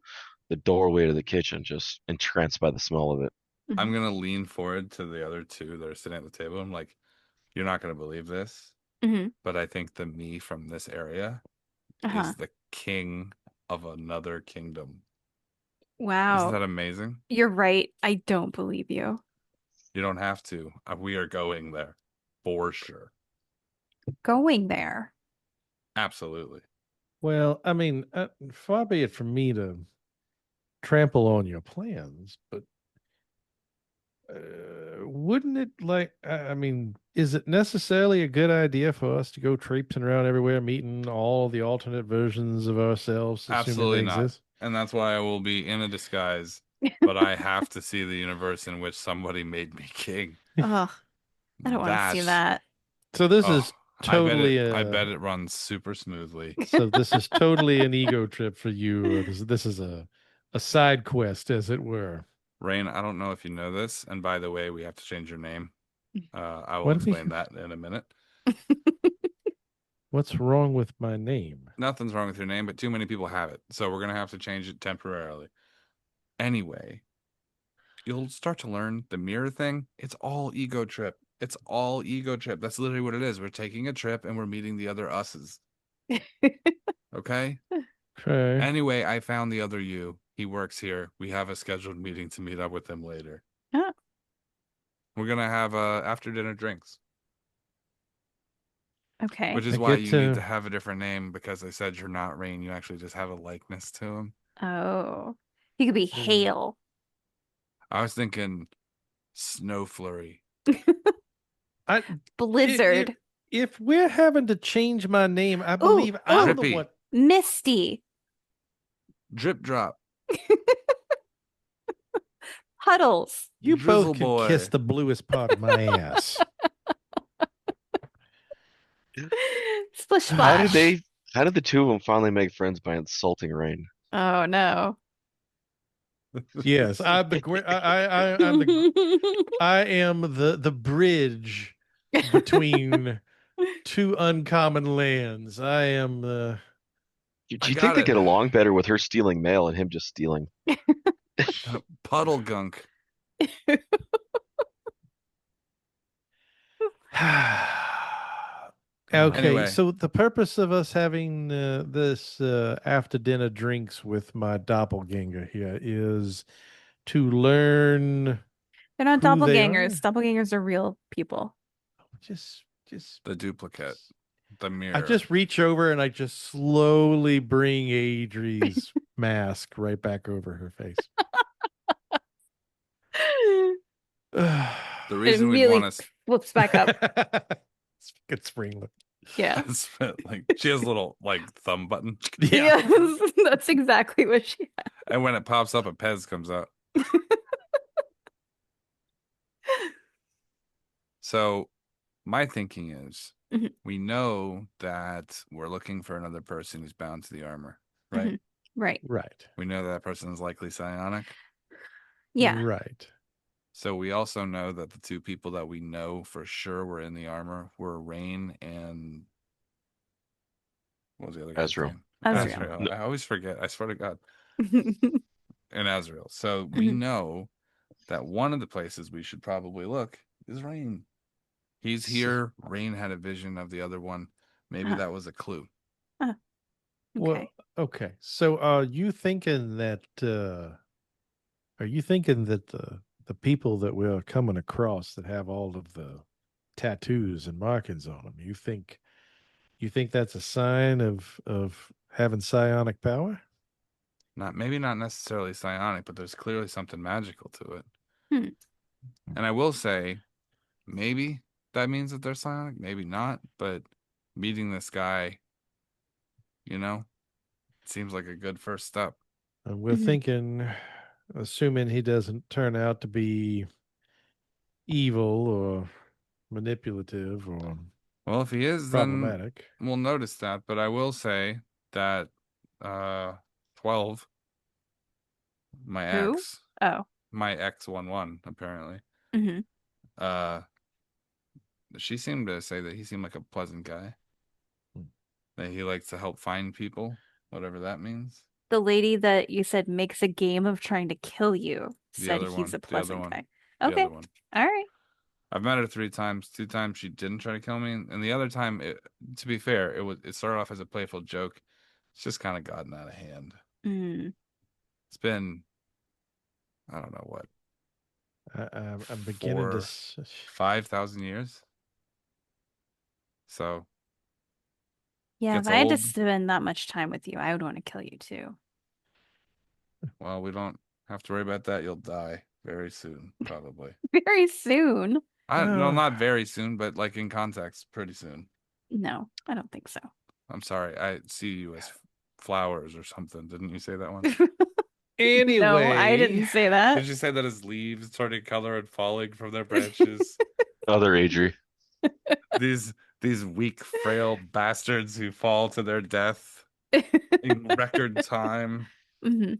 doorway to the kitchen, just entranced by the smell of it. I'm gonna lean forward to the other two that are sitting at the table. I'm like, you're not gonna believe this, Mm-hmm. but I think the me from this area Uh-huh. is the king of another kingdom. Wow. Isn't that amazing? You're right. I don't believe you. You don't have to. We are going there for sure. Going there. Absolutely. Well, I mean, far be it from me to trample on your plans, but wouldn't it I mean, is it necessarily a good idea for us to go traipsing around everywhere, meeting all the alternate versions of ourselves, assuming Absolutely they not. exist? And that's why I will be in a disguise, but I have to see the universe in which somebody made me king. Ugh. I don't want to see That's that. So this oh, is totally I bet it runs super smoothly. so this is totally an ego trip for you. This is a side quest, as it were. Rain, I don't know if you know this, and by the way, we have to change your name. I will What do we- explain that in a minute. What's wrong with my name? Nothing's wrong with your name, but too many people have it, so we're gonna have to change it temporarily. Anyway, you'll start to learn the mirror thing. It's all ego trip. It's all ego trip. That's literally what it is. We're taking a trip and we're meeting the other us's. Okay? Okay. Anyway, I found the other you. He works here. We have a scheduled meeting to meet up with him later. Oh. We're gonna have after dinner drinks. Okay. Which is I why get you need to have a different name, because I said you're not Rain. You actually just have a likeness to him. Oh. He could be Hail. I was thinking Snow Flurry. Blizzard. If we're having to change my name, I Ooh, believe I'm the Drippy. one. Misty. Drip Drop. Puddles. You Drizzle both could Boy. kiss the bluest part of my ass. Splish How did splash. how did the two of them finally make friends by insulting Rain? Oh no. Yes, I'm the I am the bridge between two uncommon lands. I am the Do I you think got they it. get along better with her stealing mail and him just stealing? Puddle Gunk. Okay, Anyway. so the purpose of us having this after dinner drinks with my doppelganger here is to learn They're not who they doppelgangers. are. Doppelgangers are real people. Just The duplicate. The mirror. I just reach over and I just slowly bring Adri's mask right back over her face. The It reason we'd immediately want to flips back up. Good spring look. Yeah. like she has a little like thumb button. Yeah. Yes, that's exactly what she had. And when it pops up, a Pez comes out. So my thinking is Mhm. we know that we're looking for another person who's bound to the armor, right? Mhm. Right. Right. We know that person is likely psionic. Yeah. Right. So we also know that the two people that we know for sure were in the armor were Rain and what was the other guy's Ezreal. name? Ezreal. I always forget. I swear to God. Mhm. And Azrael. So we know that one of the places we should probably look is Rain. He's here. Rain had a vision of the other one. Maybe that was a clue. Okay. Well, okay. So are you thinking that the people that we're coming across that have all of the tattoos and markings on them, you think that's a sign of having psionic power? Maybe not necessarily psionic, but there's clearly something magical to it. Hmm. And I will say, maybe that means that they're psionic, maybe not, but meeting this guy, seems like a good first step. And we're thinking, assuming he doesn't turn out to be evil or manipulative or Well, if he is, then problematic. we'll notice that. But I will say that 12, my Who? ex, Oh. my X11, apparently, Hmm. uh, she seemed to say that he seemed like a pleasant guy, that he likes to help find people, whatever that means. The lady that you said makes a game of trying to kill you The said other he's one, a the other pleasant one, guy. the Okay. other one. All right. I've met her 3 times. 2 times she didn't try to kill me, and the other time, to be fair, it started off as a playful joke. It's just kind of gotten out of hand. Mm. It's been, I don't know what, I'm beginning to. 5,000 years. So Yeah, if gets I had to old. spend that much time with you, I would want to kill you too. Well, we don't have to worry about that. You'll die very soon, probably. Very soon. No, Oh, not very soon, but like in context, pretty soon. No, I don't think so. I'm sorry. I see you as flowers or something. Didn't you say that one? No, I anyway, didn't say that. Did you say that as leaves turning color and falling from their branches? Other Adri. these these weak, frail bastards who fall to their death in record time. Hmm.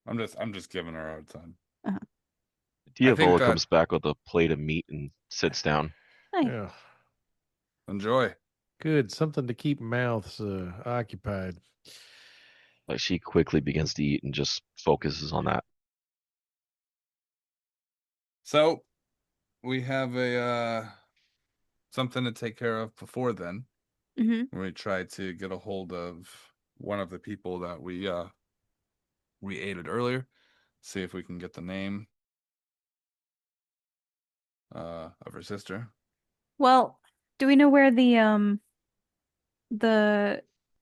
I'm just giving her a hard time. Uh-huh. I think Diavola that comes back with a plate of meat and sits down. Nice. yeah, enjoy. good. Something to keep mouths occupied. Like she quickly begins to eat and just focuses on that. So we have a something to take care of before then. Hmm. We try to get a hold of one of the people that we aided earlier. See if we can get the name of her sister. Well, do we know where the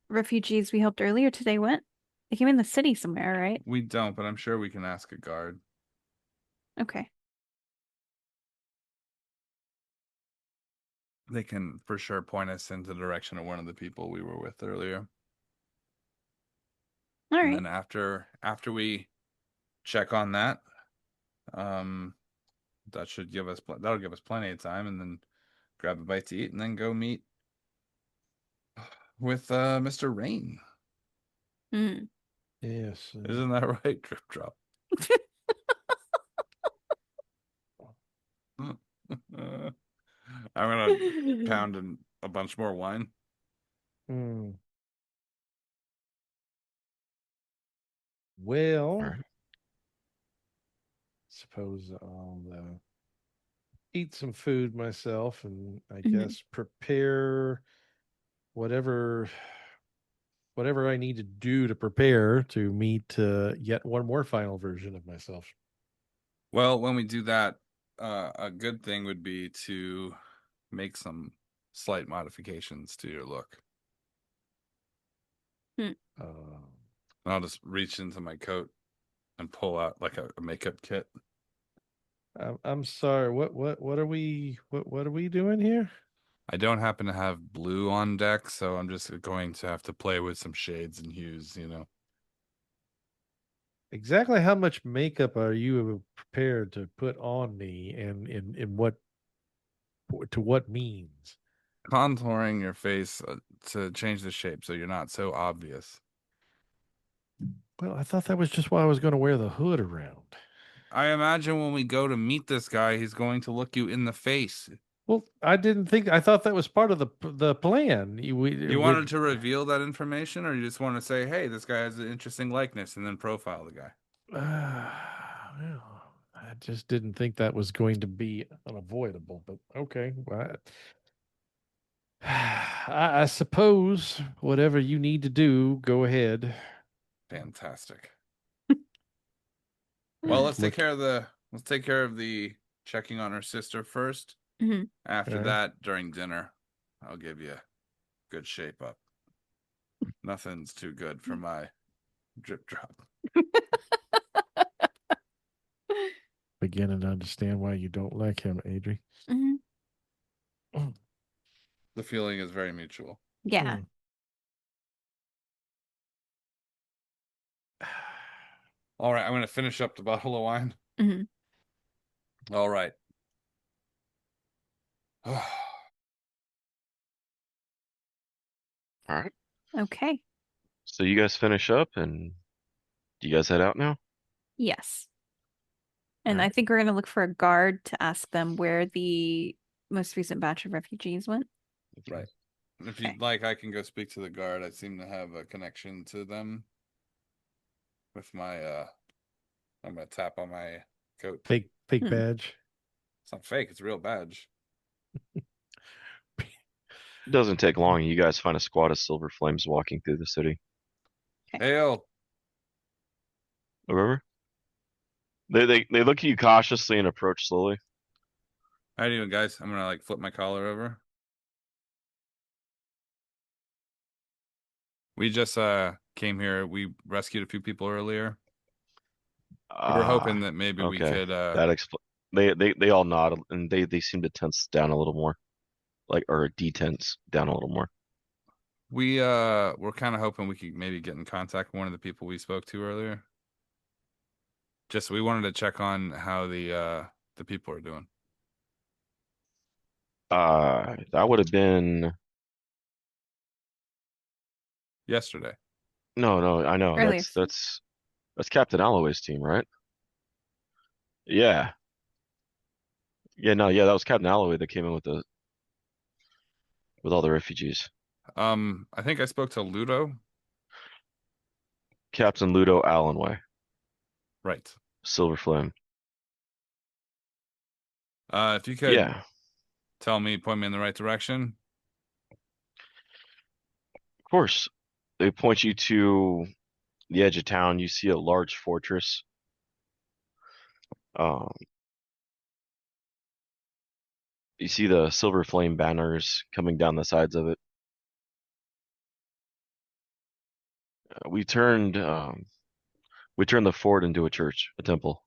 refugees we helped earlier today went? They came in the city somewhere, right? We don't, but I'm sure we can ask a guard. Okay. They can for sure point us in the direction of one of the people we were with earlier. All And right. then after we check on that, that should give us that'll give us plenty of time, and then grab a bite to eat, and then go meet with Mr. Rain. Mm. Yes. Isn't that right, Drip Drop? I'm gonna pound a bunch more wine. Mm. All Well, right. suppose I'll eat some food myself and I Mhm. guess prepare whatever whatever I need to do to prepare to meet yet one more final version of myself. Well, when we do that, a good thing would be to make some slight modifications to your look. Hmm. And I'll just reach into my coat and pull out like a makeup kit. I'm sorry. What are we doing here? I don't happen to have blue on deck, so I'm just going to have to play with some shades and hues, Exactly how much makeup are you prepared to put on me, and in what to what means? Contouring your face to change the shape so you're not so obvious. Well, I thought that was just why I was going to wear the hood around. I imagine when we go to meet this guy, he's going to look you in the face. Well, I thought that was part of the plan. You wanted to reveal that information, or you just want to say, "Hey, this guy has an interesting likeness," and then profile the guy? Well, I just didn't think that was going to be unavoidable, but okay. Well, I suppose whatever you need to do, go ahead. Fantastic. Well, let's take Look, care of the checking on her sister first. Mhm. After okay. that, during dinner, I'll give you a good shape up. Nothing's too good for my drip drop. Beginning to understand why you don't like him, Adri. Mhm. The feeling is very mutual. Yeah. Hmm. All right, I'm going to finish up the bottle of wine. Mhm. All right. All right. Okay. So you guys finish up, and do you guys head out now? Yes. All And I right. think we're going to look for a guard to ask them where the most recent batch of refugees went. Right. If Okay. you'd like, I can go speak to the guard. I seem to have a connection to them with my I'm gonna tap on my coat. Fake Hmm. badge. It's not fake, it's a real badge. It doesn't take long. You guys find a squad of silver flames walking through the city. Hail! Remember? They look at you cautiously and approach slowly. How you doing, guys? I'm gonna like flip my collar over. We just came here. We rescued a few people earlier. We were hoping Ah, that maybe we okay. could That explains. They all nod and they seem to tense down a little more, like or detense down a little more. we're kind of hoping we could maybe get in contact with one of the people we spoke to earlier. Just we wanted to check on how the people are doing. That would have been Yesterday. no. I know Earlier. that's Captain Alloway's team, right? Yeah, yeah. No, yeah. That was Captain Alloway that came in with all the refugees. I think I spoke to Ludo. Captain Ludo Allenway, Right. Silver Flame. If you could Yeah, point me in the right direction. of course. They point you to the edge of town. You see a large fortress. Um, you see the silver flame banners coming down the sides of it. We turned the fort into a church, a temple.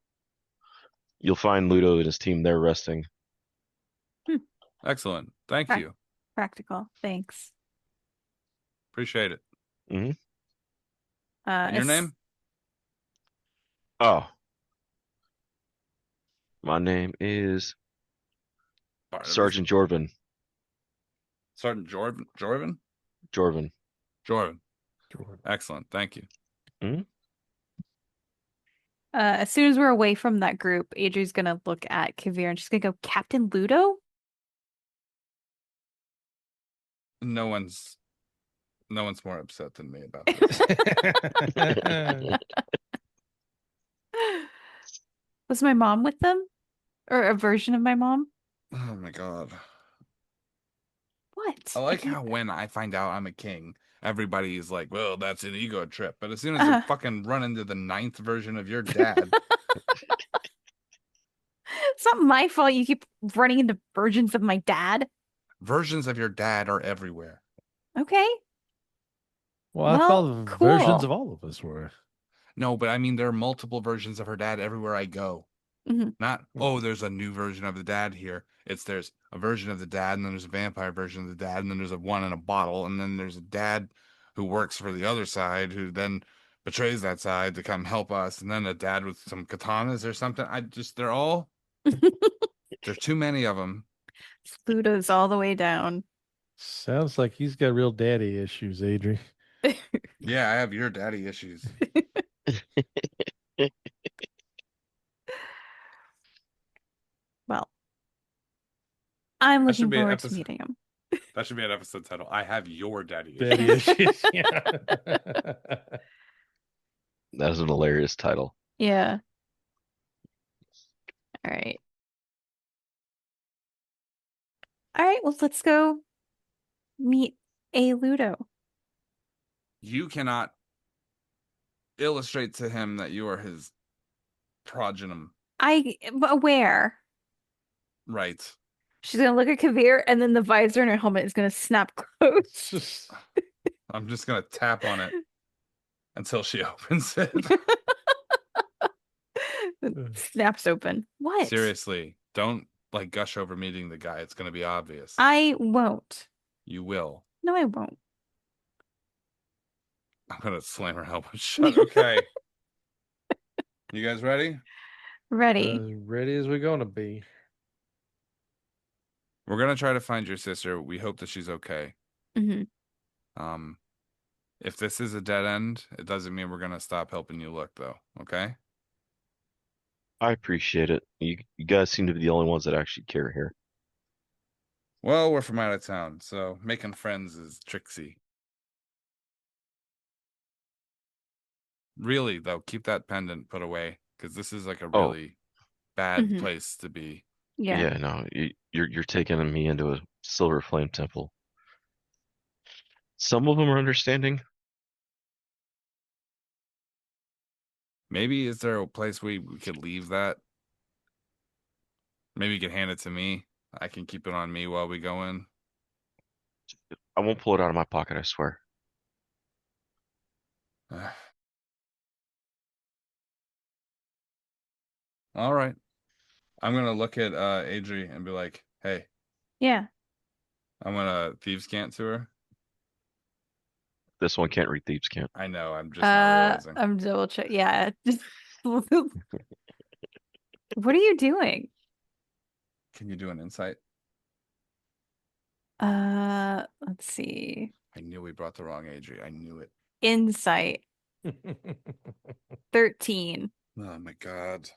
You'll find Ludo and his team there resting. Hmm. Excellent. Thank Prac- you. Practical. Thanks. Appreciate it. Hmm. And your name? Oh, my name is Barnabas. Sergeant Jorvin. Sergeant Jorvin? Jorvin. Jorvin. Jordan. Excellent. Thank you. Hmm. As soon as we're away from that group, Adri's gonna look at Kaeviir and she's gonna go, Captain Ludo? No one's more upset than me about this. Was my mom with them? Or a version of my mom? Oh my god. What? I like how when I find out I'm a king, everybody's like, well, that's an ego trip. But as soon as they Uh, fucking run into the 9th version of your dad, it's not my fault you keep running into versions of my dad. versions of your dad are everywhere. Okay. Well, I thought Well, the versions cool. of all of us were. No, but I mean, there are multiple versions of her dad everywhere I go. Mhm. Not, oh, there's a new version of the dad here. There's a version of the dad, and then there's a vampire version of the dad, and then there's a one in a bottle, and then there's a dad who works for the other side who then betrays that side to come help us, and then a dad with some katanas or something. There's too many of them. Ludo's all the way down. Sounds like he's got real daddy issues, Adri. Yeah, I have your daddy issues. Well, I'm That should looking be an forward to episode. meeting him. That should be an episode title. I have your daddy issues. Daddy issues. Yeah. That is an hilarious title. Yeah. All right. All right, well, let's go meet a Ludo. You cannot illustrate to him that you are his progeny. I am aware. Right. She's gonna look at Kaeviir, and then the visor in her helmet is gonna snap closed. I'm just gonna tap on it until she opens it. It snaps open. What? Seriously, don't like gush over meeting the guy. It's gonna be obvious. I won't. You will. No, I won't. I'm gonna slam her helmet shut. Okay. You guys ready? Ready. As ready as we're gonna be. We're gonna try to find your sister. We hope that she's okay. Hmm. If this is a dead end, it doesn't mean we're gonna stop helping you look, though. Okay? I appreciate it. You guys seem to be the only ones that actually care here. Well, we're from out of town, so making friends is tricksy. Really, though, keep that pendant put away, because this is like a really bad Mhm. place to be. Yeah. Yeah, no, you're taking me into a silver flame temple. Some of them are understanding. Maybe is there a place we could leave that? Maybe you could hand it to me. I can keep it on me while we go in. I won't pull it out of my pocket, I swear. All right. I'm gonna look at Adri and be like, hey, Yeah. I'm gonna thieves cant to her. This one can't read thieves can't. I know, I'm just not realizing. I'm double check. Yeah. What are you doing? Can you do an insight? Let's see. I knew we brought the wrong Adri. I knew it. Insight 13. Oh my god.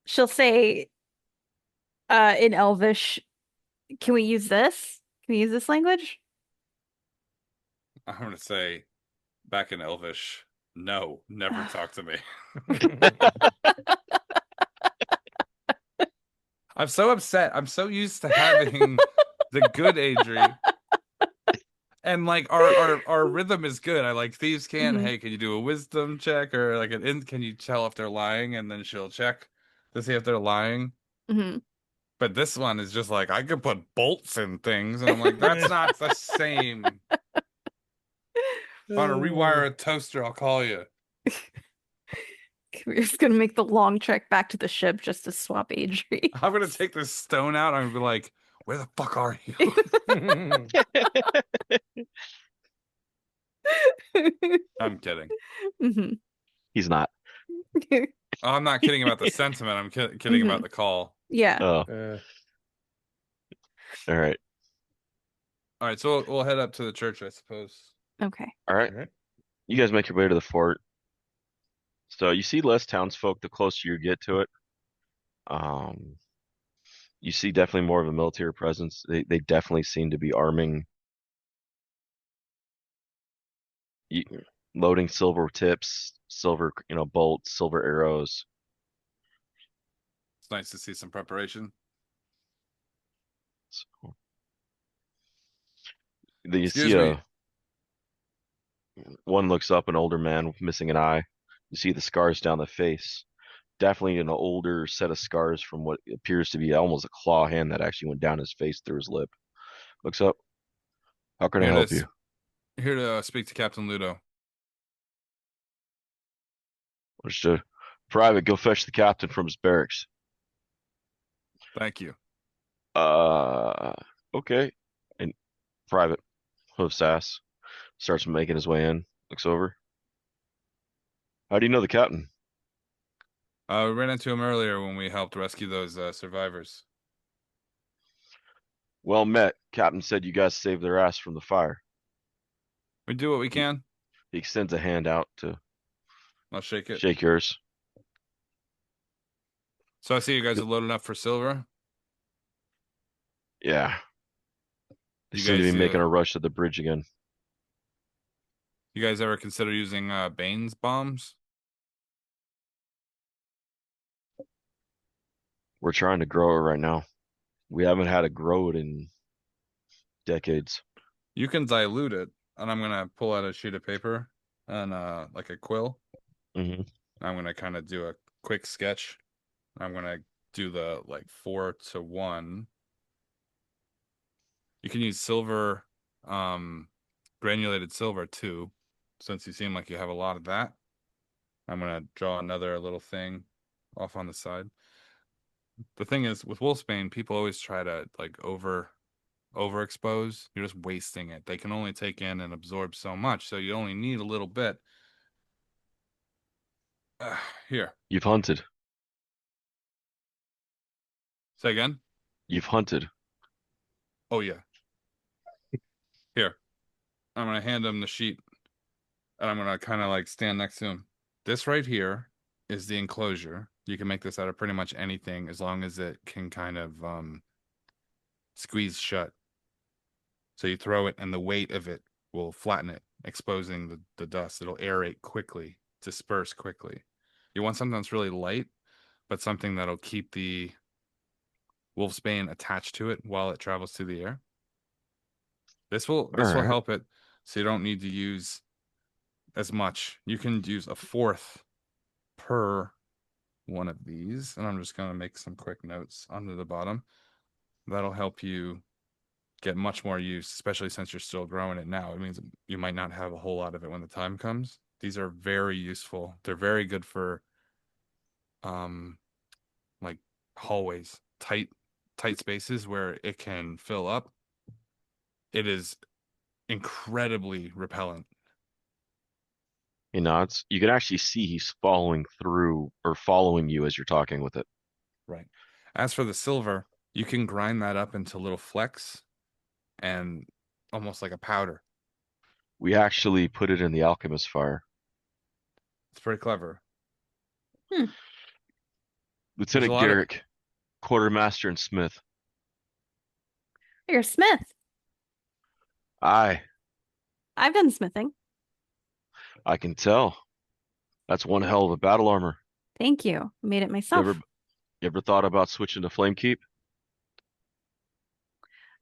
She'll say in Elvish, can we use this? Can we use this language? I'm gonna say back in Elvish, no, never talk to me. I'm so upset. I'm so used to having the good Adri. And like our rhythm is good. I like thieves can't. Mhm. Hey, can you do a wisdom check or like can you tell if they're lying? And then she'll check to see if they're lying. Hmm. But this one is just like I could put bolts in things, and I'm like, that's not the same. If I want to rewire a toaster, I'll call you. We're just gonna make the long trek back to the ship just to swap Adri. I'm gonna take this stone out. I'm gonna be like, where the fuck are you? I'm kidding. Hmm. He's not. Oh, I'm not kidding about the sentiment. I'm kidding about the call. Yeah. Oh, all right. All right, so we'll head up to the church, I suppose. Okay. All right. You guys make your way to the fort. So you see less townsfolk the closer you get to it. You see definitely more of a military presence. They definitely seem to be arming, loading silver tips, silver, bolts, silver arrows. It's nice to see some preparation. So, then you Excuse see me. one looks up, an older man missing an eye. You see the scars down the face. Definitely an older set of scars from what appears to be almost a claw hand that actually went down his face through his lip. Looks up. How can I help you? Here to speak to Captain Ludo. Understood. Private, go fetch the captain from his barracks. Thank you. Okay. And private, hoofs ass, starts making his way in, looks over. How do you know the captain? We ran into him earlier when we helped rescue those survivors. Well met. Captain said you guys saved their ass from the fire. We do what we can. He extends a hand out to I'll shake it. shake yours. So I see you guys are loading up for silver. Yeah. They You seem to be guys, making a rush to the bridge again. you guys ever consider using Bane's bombs? We're trying to grow it right now. We haven't had to grow it in decades. You can dilute it, and I'm gonna pull out a sheet of paper and like a quill. Hmm. I'm gonna kind of do a quick sketch. I'm gonna do the like 4-to-1. You can use silver, granulated silver too, since you seem like you have a lot of that. I'm gonna draw another little thing off on the side. The thing is, with wolfsbane, people always try to like overexpose. You're just wasting it. They can only take in and absorb so much, so you only need a little bit. Here, You've hunted. say again. You've hunted. Oh yeah, here. I'm gonna hand him the sheet, and I'm gonna kind of like stand next to him. This right here is the enclosure. You can make this out of pretty much anything as long as it can kind of squeeze shut. So you throw it, and the weight of it will flatten it, exposing the dust. It'll aerate quickly, disperse quickly. You want something that's really light, but something that'll keep the wolfsbane attached to it while it travels through the air. This will All right. help it, so you don't need to use as much. You can use a fourth per one of these, and I'm just going to make some quick notes under the bottom. That'll help you get much more use, especially since you're still growing it now. It means you might not have a whole lot of it when the time comes. These are very useful. They're very good for like hallways, tight spaces where it can fill up. It is incredibly repellent. He nods. You can actually see he's following through or following you as you're talking with it. Right. As for the silver, you can grind that up into little flecks and almost like a powder. We actually put it in the alchemist fire. It's pretty clever. There's a Lieutenant lot of Garrick, quartermaster and smith. You're a smith. Aye, I've done smithing. I can tell. That's one hell of a battle armor. Thank you. I made it You myself. you ever thought about switching to flame keep?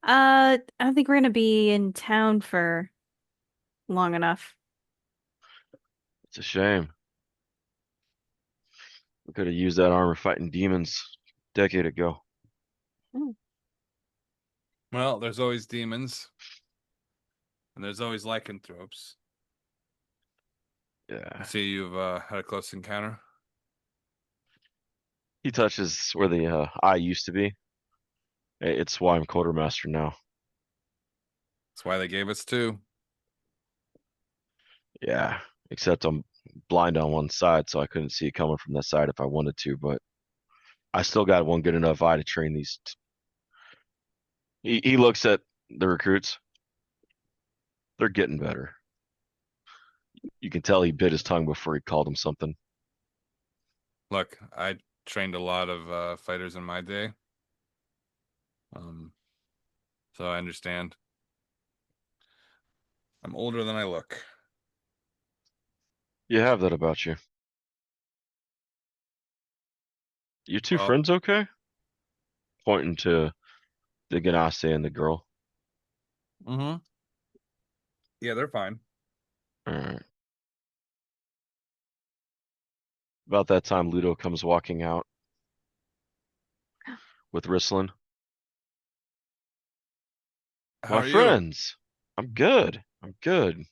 I don't think we're gonna be in town for long enough. It's a shame. We could have used that armor fighting demons a decade ago. Mm. Well, there's always demons, and there's always lycanthropes. Yeah. I see you've had a close encounter. He touches where the eye used to be. It's why I'm quartermaster now. That's why they gave us two. Yeah, except I'm blind on one side, so I couldn't see it coming from that side if I wanted to, but I still got one good enough eye to train these. He looks at the recruits. They're getting better. You can tell he bit his tongue before he called him something. Look, I trained a lot of fighters in my day. So I understand. I'm older than I look. You have that about you. Your two Well, friends okay? Pointing to the Ganase and the girl. mm-hmm. Yeah, they're fine. All right. About that time, Ludo comes walking out with Rislin. How My are you? friends, I'm good. I'm good.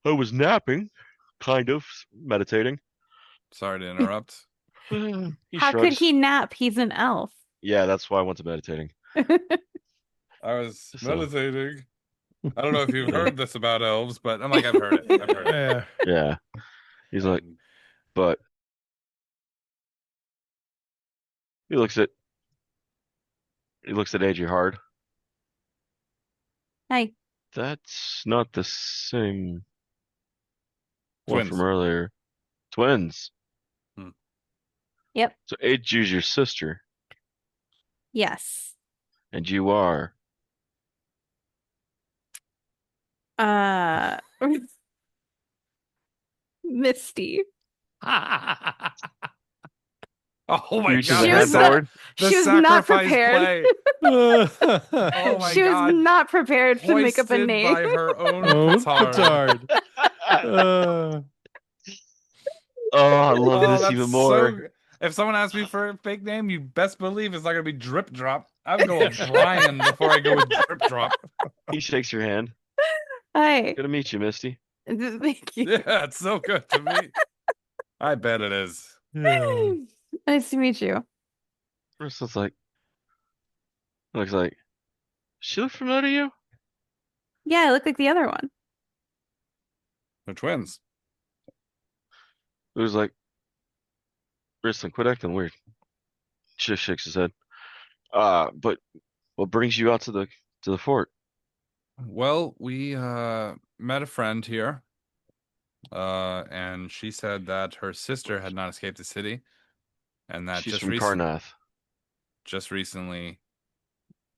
I was napping, kind of, meditating. Sorry to interrupt. He How could shrugs. he nap? He's an elf. Yeah, that's why I went to meditating. I was So, meditating. I don't know if you've yeah, heard this about elves, but I'm like, I've heard it. I've heard it. Yeah. yeah. He's like, And but he looks at AJ hard. Hi. That's not the same one from twins. earlier. Twins. Hmm. Yep. So Aju's your sister, Yes. and you are. Uh, Misty. Oh He my reaches God, a She the was hand not. forward. the She was not sacrifice prepared. play. Oh my She was God. not prepared to make up a Hoisted name. by her own Oh, petard. petard. Uh, Oh, I love Oh, this that's even so. more. If someone asks me for a fake name, you best believe it's not gonna be Drip Drop. I would go with Brian before I go with Drip Drop. He shakes your hand. Hi. Good to meet you, Misty. Thank you. Yeah, it's so good to me. I bet it is. yeah. Nice to meet you. Bristol's like, looks like, she look familiar to you? Yeah, I look like the other one. They're twins. It was like, Bristol, quit acting weird. She just shakes his head. But what brings you out to the fort? Well, we met a friend here. And she said that her sister had not escaped the city, and that She's from Karnath. just recently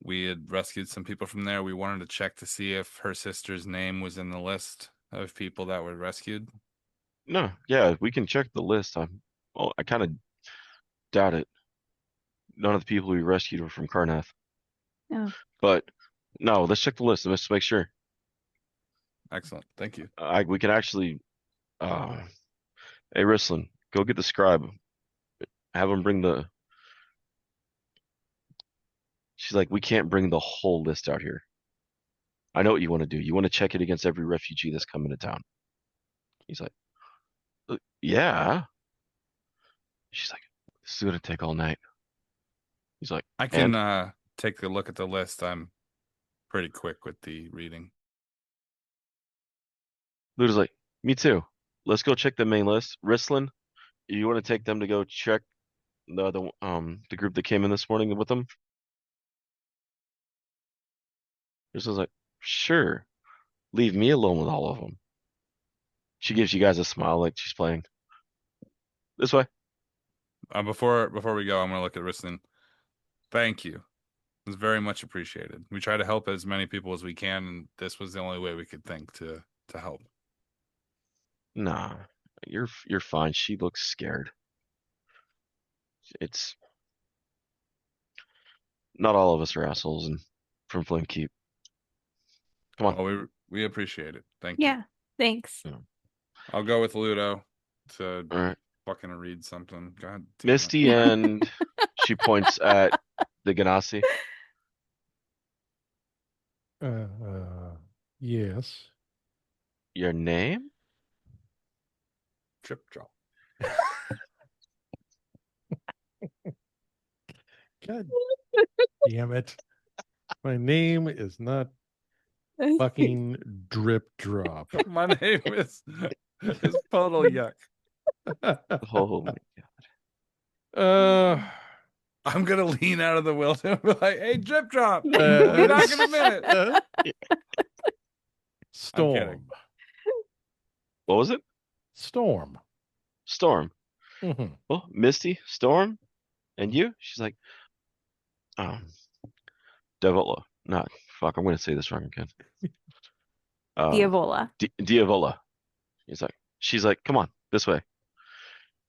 we had rescued some people from there. We wanted to check to see if her sister's name was in the list of people that were rescued. No, yeah, we can check the list. I kind of doubt it. None of the people we rescued were from Karnath. Oh. But no, let's check the list. Let's make sure. Excellent. Thank you. We can actually. Hey, Rislin, go get the scribe. Have him bring the. She's like, we can't bring the whole list out here. I know what you want to do. You want to check it against every refugee that's coming to town. He's like, yeah. She's like, this is gonna take all night. He's like, I can and take a look at the list. I'm pretty quick with the reading. Luda's like, me too. Let's go check the main list. Rislin, you want to take them to go check the group that came in this morning with them? Rislin's like, sure. Leave me alone with all of them. She gives you guys a smile like she's playing. This way. Before we go, I'm gonna look at Riston. Thank you. It's very much appreciated. We try to help as many people as we can, and this was the only way we could think to help. Nah, you're fine. She looks scared. It's not all of us are assholes and from Flame Keep. Come on. Well, we appreciate it. Thank you. Yeah. Thanks. Yeah. I'll go with Ludo to All right. fucking read something. God damn Misty it. and she points at the Ganassi. Yes. Your name? Trip Drop. God damn it. My name is not fucking Drip Drop. My name is Total Yuck. Oh my uh, I'm gonna lean out of the wheelchair and be like, "Hey, Drip Drop, be back in a minute." Storm. What was it? Storm. Storm. Mhm. Well, Misty, Storm, and you? She's like, Diavola. Not fuck. I'm gonna say this wrong again. Diavola. Diavola. She's like, come on, this way.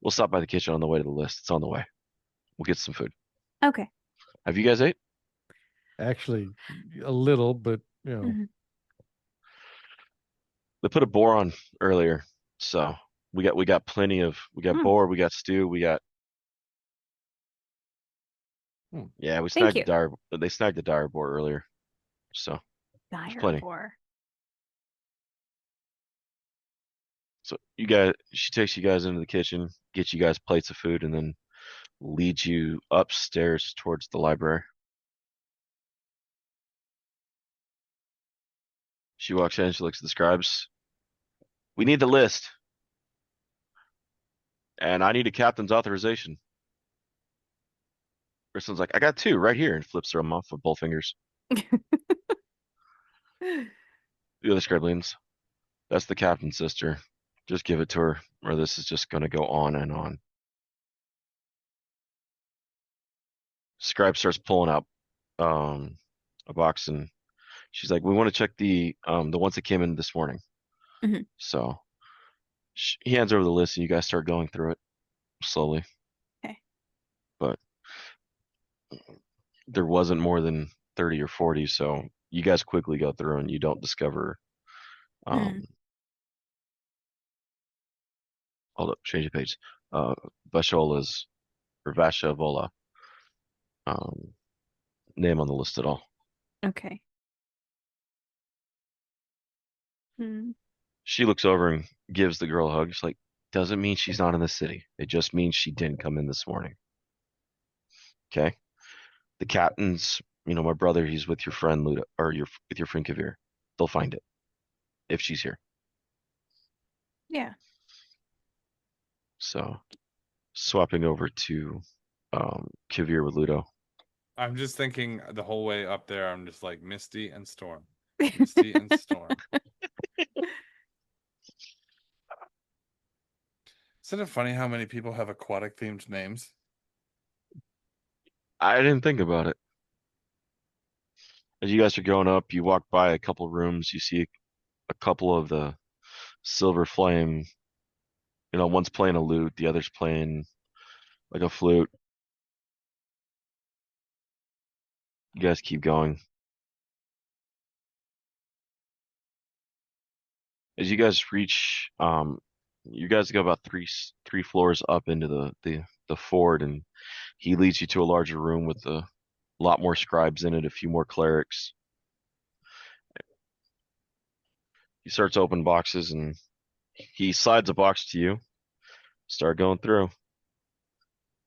We'll stop by the kitchen on the way to the list. It's on the way. We'll get some food. Okay. Have you guys ate? Actually, a little, but you know. Mhm. They put a boar on earlier, so we got plenty of boar, we got stew, we got yeah, we Thank snagged you. they snagged the dire boar earlier, so there's plenty. Dire. So she takes you guys into the kitchen, gets you guys plates of food, and then leads you upstairs towards the library. She walks in, she looks at the scribes. We need the list. And I need a captain's authorization. Kristen's like, I got two right here, and flips them off with both fingers. The other scribe leans. That's the captain's sister. Just give it to her, or this is just gonna go on and on. Scribe starts pulling out a box, and she's like, "We want to check the ones that came in this morning." Mhm. So he hands over the list, and you guys start going through it slowly. Okay. But there wasn't more than 30 or 40, so you guys quickly go through, and you don't discover. Mm. Um, Hold up, change the page. Uh, Vashola's or Vashavola um, name on the list at all. Okay. Mm. She looks over and gives the girl a hug. She's like, "Doesn't mean she's not in the city. It just means she didn't come in this morning." Okay. The captain's, my brother, he's with your friend Luda, or with your friend Kaeviir. They'll find it if she's here. Yeah. So swapping over to Kaeviir with Ludo. I'm just thinking the whole way up there, I'm just like Misty and Storm. Misty and Storm. Isn't it funny how many people have aquatic themed names? I didn't think about it. As you guys are going up, you walk by a couple rooms. You see a couple of the Silver Flame. One's playing a lute, the other's playing like a flute. You guys keep going. As you guys reach, you guys go about three floors up into the fort, and he leads you to a larger room with a lot more scribes in it, a few more clerics. He starts to open boxes, and he slides a box to you. Start going through.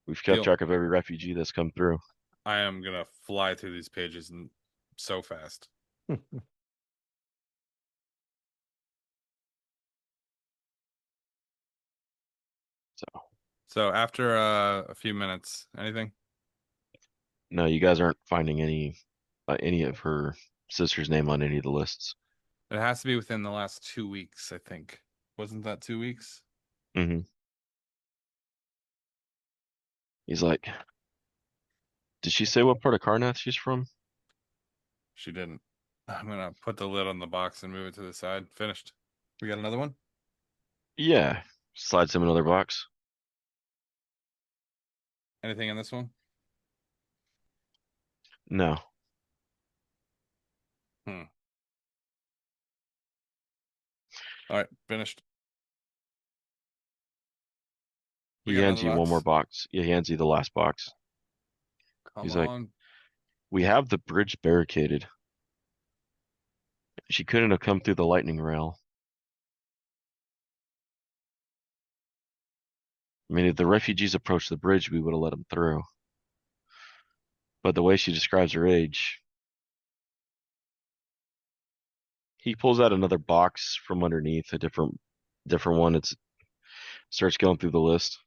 We've kept Deal. track of every refugee that's come through. I am gonna fly through these pages and so fast. So So after a few minutes, anything? no, you guys aren't finding any of her sister's name on any of the lists. It has to be within the last 2 weeks, I think. Wasn't that 2 weeks? Mm-hmm. He's like, "Did she say what part of Karnath she's from?" She didn't. I'm gonna put the lid on the box and move it to the side. Finished. We got another one? Yeah. Slides him another box. Anything in this one? No. Hmm. All right, finished. We He got hands another you one more box. box. Yeah, he hands you the last box. Come He's like, on. "We have the bridge barricaded. She couldn't have come through the lightning rail. I mean, if the refugees approached the bridge, we would have let them through. But the way she describes her age," he pulls out another box from underneath, a different one. It's starts going through the list.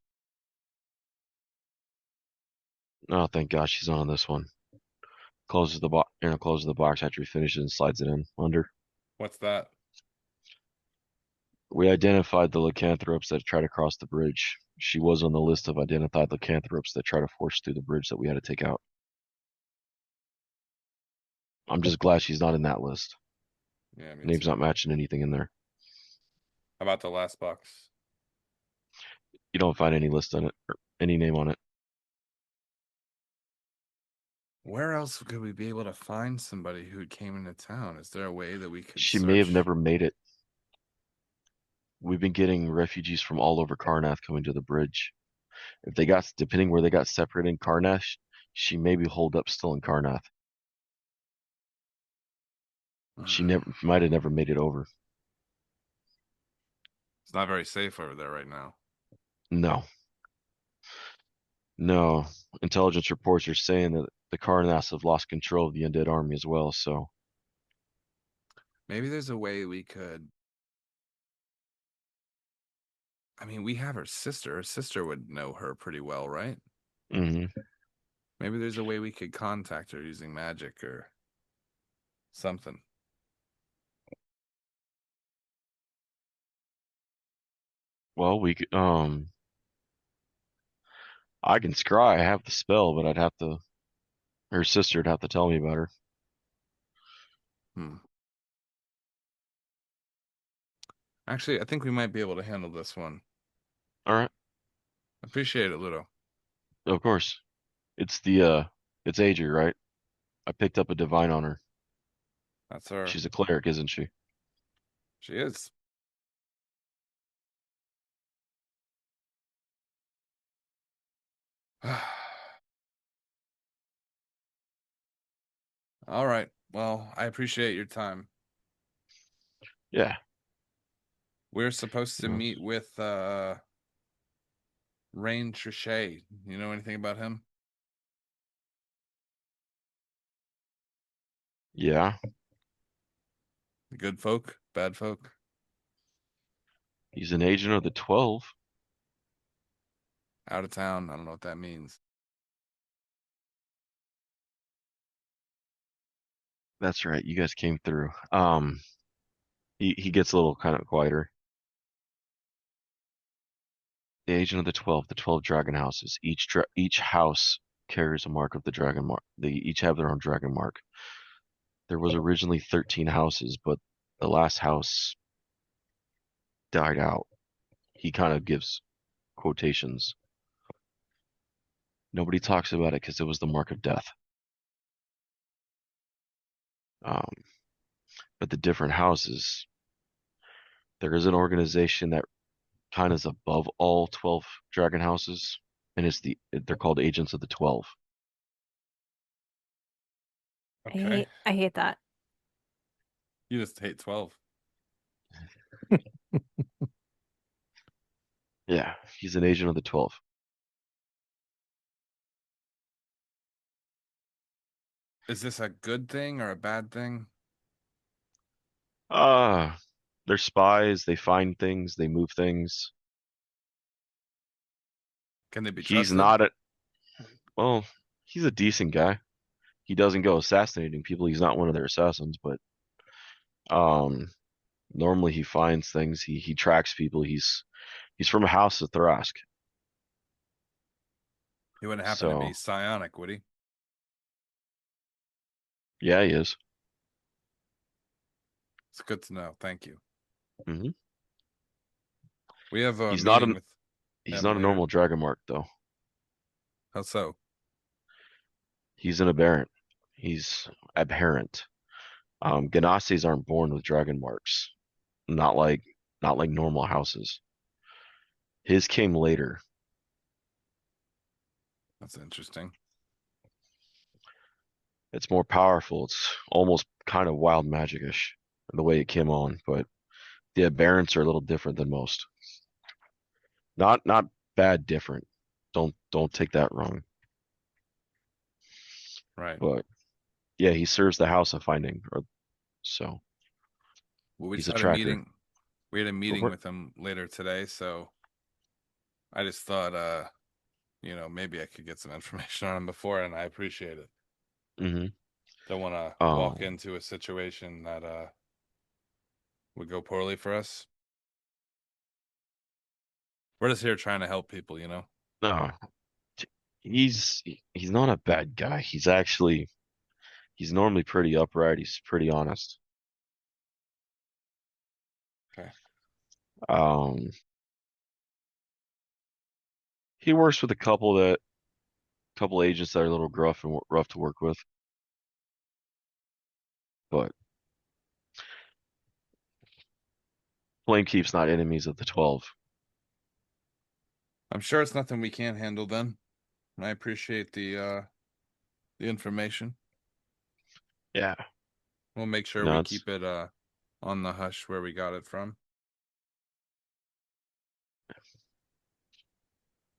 Oh, thank God she's not on this one. Closes the box after he finishes and slides it in under. What's that? We identified the lycanthropes that tried to cross the bridge. She was on the list of identified lycanthropes that try to force through the bridge that we had to take out. I'm just glad she's not in that list. Yeah, me Name's too. not matching anything in there. How about the last box? You don't find any list on it or any name on it. Where else could we be able to find somebody who came into town? Is there a way that we could She may have search? never made it. We've been getting refugees from all over Karnath coming to the bridge. If they got, depending where they got separated in Karnath, she may be holed up still in Karnath. She never might have never made it over. It's not very safe over there right now. No, no. Intelligence reports are saying that the Karnaths have lost control of the undead army as well. So Maybe there's a way we could. I mean, we have her sister. Her sister would know her pretty well, right? mhm. Maybe there's a way we could contact her using magic or something. Well, I can scry. I have the spell, but I'd have to. Her sister'd have to tell me about her. Actually, I think we might be able to handle this one. All right. Appreciate it, Ludo. Of course. It's it's Adri, right? I picked up a divine on her. That's her. She's a cleric, isn't she? She is. All right. Well, I appreciate your time. Yeah. We're supposed to Yes. meet with Rain Trichet. You know anything about him? Yeah. Good folk? Bad folk? He's an agent of the 12. Out of town? I don't know what that means. That's right. You guys came through. He gets a little kind of quieter. The agent of the 12 dragon houses. Each house carries a mark of the dragon mark. They each have their own dragon mark. There was originally 13 houses, but the last house died out. He kind of gives quotations. Nobody talks about it because it was the mark of death. Um, but the different houses, there is an organization that kind of is above all 12 dragon houses, and they're called Agents of the 12. Okay. I hate that. You just hate 12. Yeah, he's an agent of the 12. Is this a good thing or a bad thing? Uh, they're spies, they find things, they move things. Can they be He's trusted? not a, well, he's a decent guy. He doesn't go assassinating people. He's not one of their assassins, but um normally he finds things. He tracks people. He's from a house of Thrask. He wouldn't happen to be So, psionic, would he? yeah, he is. It's good to know. Thank you. hmm We have a He's not meeting an with he's him not a later. normal dragon mark though. How so? He's an aberrant. He's abhorrent. Ganasis aren't born with dragon marks. Not like not like normal houses. His came later. That's interesting. It's more powerful. It's almost kind of wild magic-ish the way it came on, but the aberrants are a little different than most. Not bad different. Don't take that wrong. Right. But yeah, he serves the house of finding, so Well, we he's just a had a tracker. meeting. We had a Go meeting for it. with him later today, so I just thought maybe I could get some information on him before, and I appreciate it. hmm Don't want to walk Um, into a situation that would go poorly for us. We're just here trying to help people, you know? no, he's not a bad guy. He's normally pretty upright. He's pretty honest. Okay. Um, he works with a couple agents that are a little gruff and rough to work with, but Flame Keep's not enemies of the 12. I'm sure it's nothing we can't handle then. I appreciate the information. Yeah, We'll make sure no, we it's keep it on the hush where we got it from.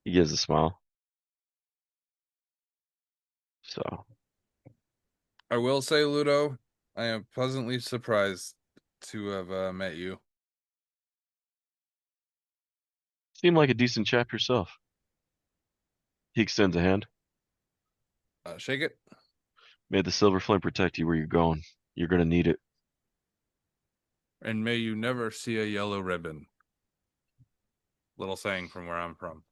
he gives a smile. So I will say, Ludo, I am pleasantly surprised to have met you. seem like a decent chap yourself. He extends a hand. Shake it. May the silver flame protect you where you're going. You're gonna need it. And may you never see a yellow ribbon. Little saying from where I'm from.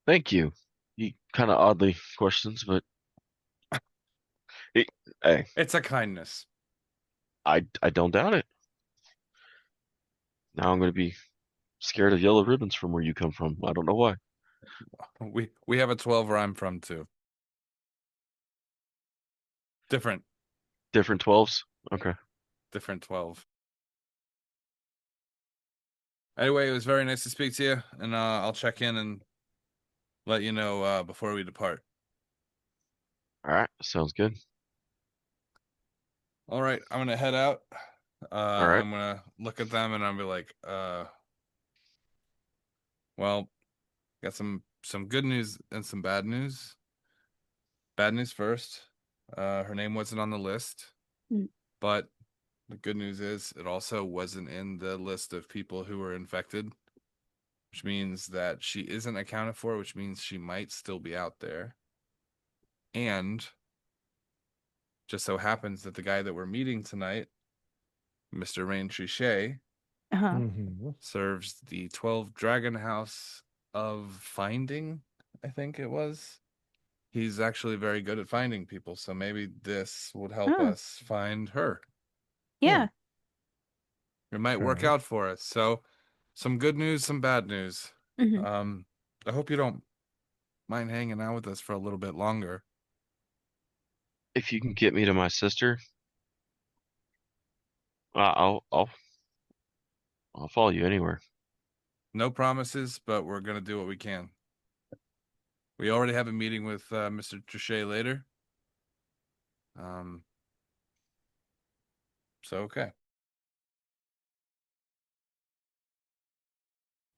Thank you. You kind of oddly questions, but it, hey, It's a kindness. I don't doubt it. Now I'm going to be scared of yellow ribbons from where you come from. I don't know why. We have a 12 where I'm from too. Different Different 12s? Okay. different 12. Anyway, it was very nice to speak to you, and I'll check in and let you know before we depart. All right. Sounds good. All right, I'm gonna head out. All right. I'm gonna look at them and I'll be like, well, got some good news and some bad news. Bad news first. Her name wasn't on the list, Mm. but the good news is it also wasn't in the list of people who were infected, which means that she isn't accounted for, which means she might still be out there. And just so happens that the guy that we're meeting tonight, Mr. Rain Trichet, Uh-huh. serves the 12 Dragon House of Finding, I think it was. He's actually very good at finding people, so maybe this would help Oh, us find her. yeah. It might work Okay. out for us. So, some good news, some bad news. Hmm. I hope you don't mind hanging out with us for a little bit longer. If you can get me to my sister, I'll follow you anywhere. No promises, but we're gonna do what we can. We already have a meeting with Mr. Trichet later. Um, so okay.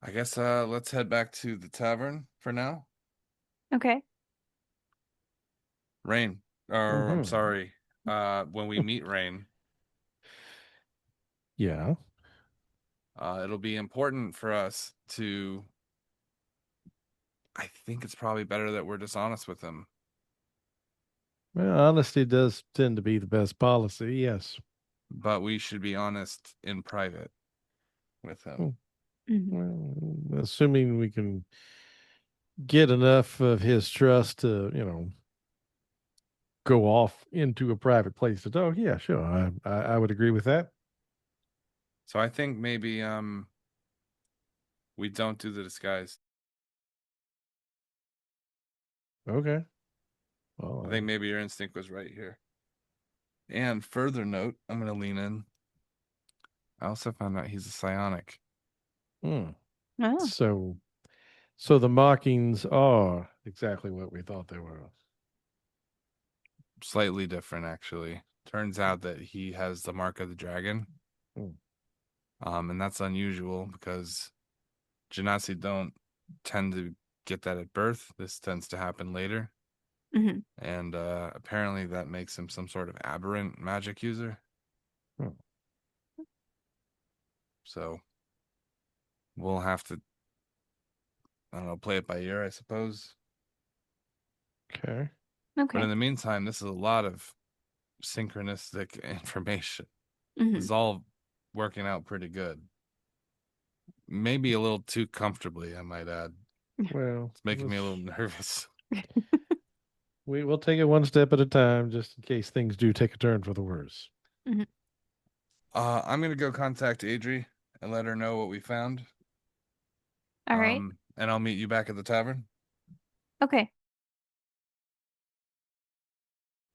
I guess let's head back to the tavern for now. Okay. Rain, or I'm Mm-hmm. sorry, when we meet Rain, Yeah. it'll be important for us to. I think it's probably better that we're dishonest with him, Well, honesty does tend to be the best policy. Yes. but we should be honest in private with him. Hmm. Hmm. Well, assuming we can get enough of his trust to, go off into a private place to talk. Yeah, sure. I would agree with that. So I think maybe we don't do the disguise. Okay. I Well, think maybe your instinct was right here. And further note, I'm gonna lean in. I also found out he's a psionic. hmm. Oh. So, so the markings are exactly what we thought they were. Slightly different, actually. Turns out that he has the mark of the dragon. Hmm. And that's unusual because Genasi don't tend to get that at birth. This tends to happen later. Hmm. And apparently that makes him some sort of aberrant magic user. Hmm. So we'll have to, I don't know, play it by ear, I suppose. Okay. But in Okay. the meantime, this is a lot of synchronistic information. Hmm. This is all working out pretty good. Maybe a little too comfortably, I might add. Well, It's making me a little nervous. we will take it one step at a time, just in case things do take a turn for the worse. Hmm. I'm gonna go contact Adri and let her know what we found. All right. And I'll meet you back at the tavern. Okay.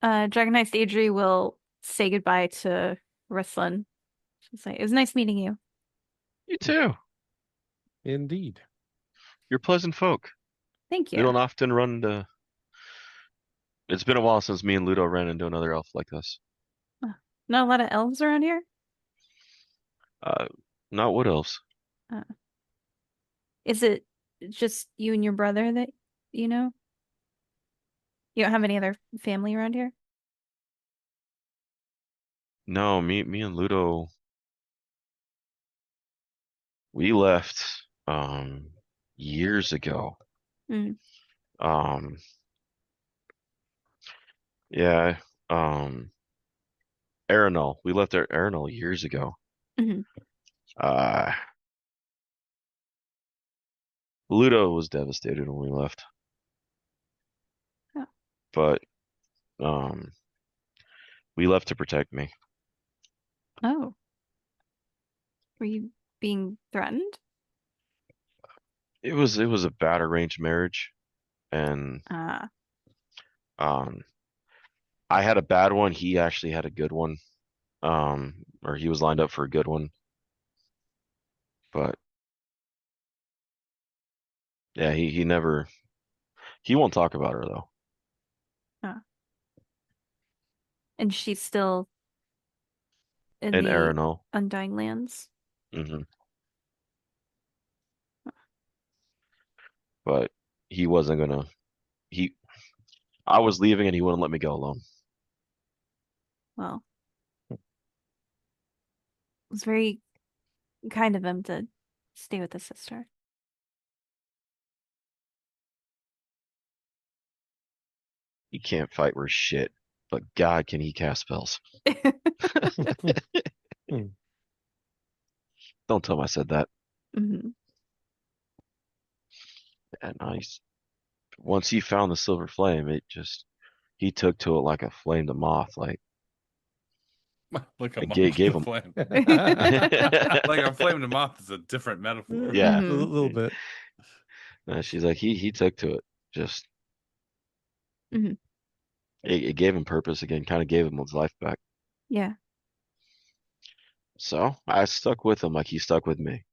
Dragonized Adri will say goodbye to Ruslan. She'll say, "It was nice meeting you." You too. Indeed. You're pleasant folk. Thank We you. don't often run into. It's been a while since me and Ludo ran into another elf like this. Not a lot of elves around here. Uh, Not wood elves. Uh, is it just you and your brother that you know? You don't have any other family around here? No, me and Ludo, we left years ago. Mm. Um, yeah, um, Arenal. We left Arenal years ago. Hmm. Uh, Ludo was devastated when we left, Oh. but um, we left to protect me. Oh. Were you being threatened? It was a bad arranged marriage, and Ah. um, I had a bad one. He actually had a good one. Or he was lined up for a good one, but yeah, he never he won't talk about her though. Ah. And she's still in And the Arenal. Undying Lands? Hmm. But he wasn't gonna he I was leaving and he wouldn't let me go alone. Well, it was very kind of him to stay with his sister. He can't fight worth shit, but God, can he cast spells? Hmm. Don't tell him I said that. Mhm. And once he found the silver flame, he took to it like a flame to moth. Like Like a it moth gave to him. flame. Like a flame to moth is a different metaphor. Yeah. A little bit. She's like he took to it. Just Mhm. it gave him purpose again. Kind of gave him his life back. Yeah, So I stuck with him like he stuck with me.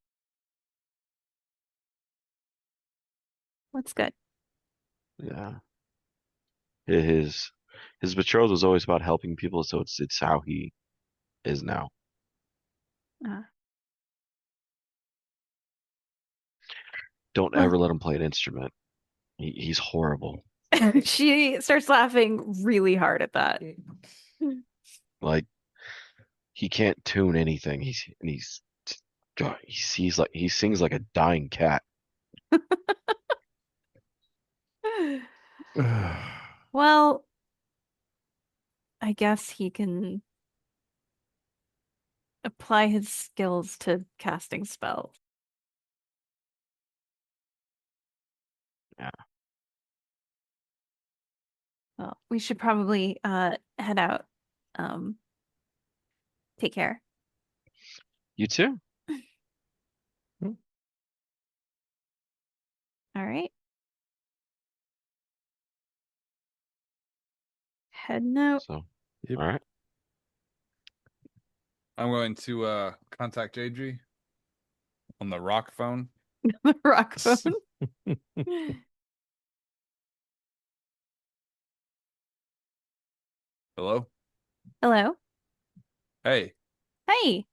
that's good. Yeah. His his betrothed was always about helping people, so it's how he is now. Uh, Don't well, ever let him play an instrument. He's horrible. she starts laughing really hard at that. Like he can't tune anything. God, he sings like a dying cat. Well, I guess he can apply his skills to casting spells. Yeah. Well, we should probably head out. Um, take care. You too. All right. Heading out. So, Yep. all right. I'm going to contact Adri on the rock phone. The rock phone. Hello? Hello. Hey. Hey.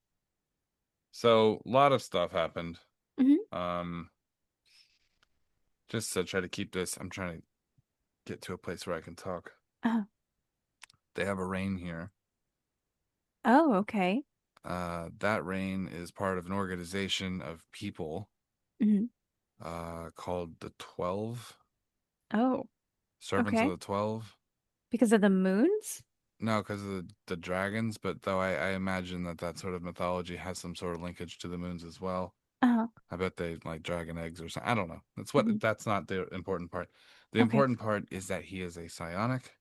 So a lot of stuff happened. Mhm. Just to try to keep this, I'm trying to get to a place where I can talk. Oh. They have a rain here. Oh, okay. That rain is part of an organization of people Mhm. called the 12 Oh, Servants of okay. the 12. Because of the moons? No, because of the dragons, but though I imagine that sort of mythology has some sort of linkage to the moons as well. Uh-huh. I bet they like dragon eggs or something. I don't know. Mhm. That's not the important part. The Okay. important part is that he is a psionic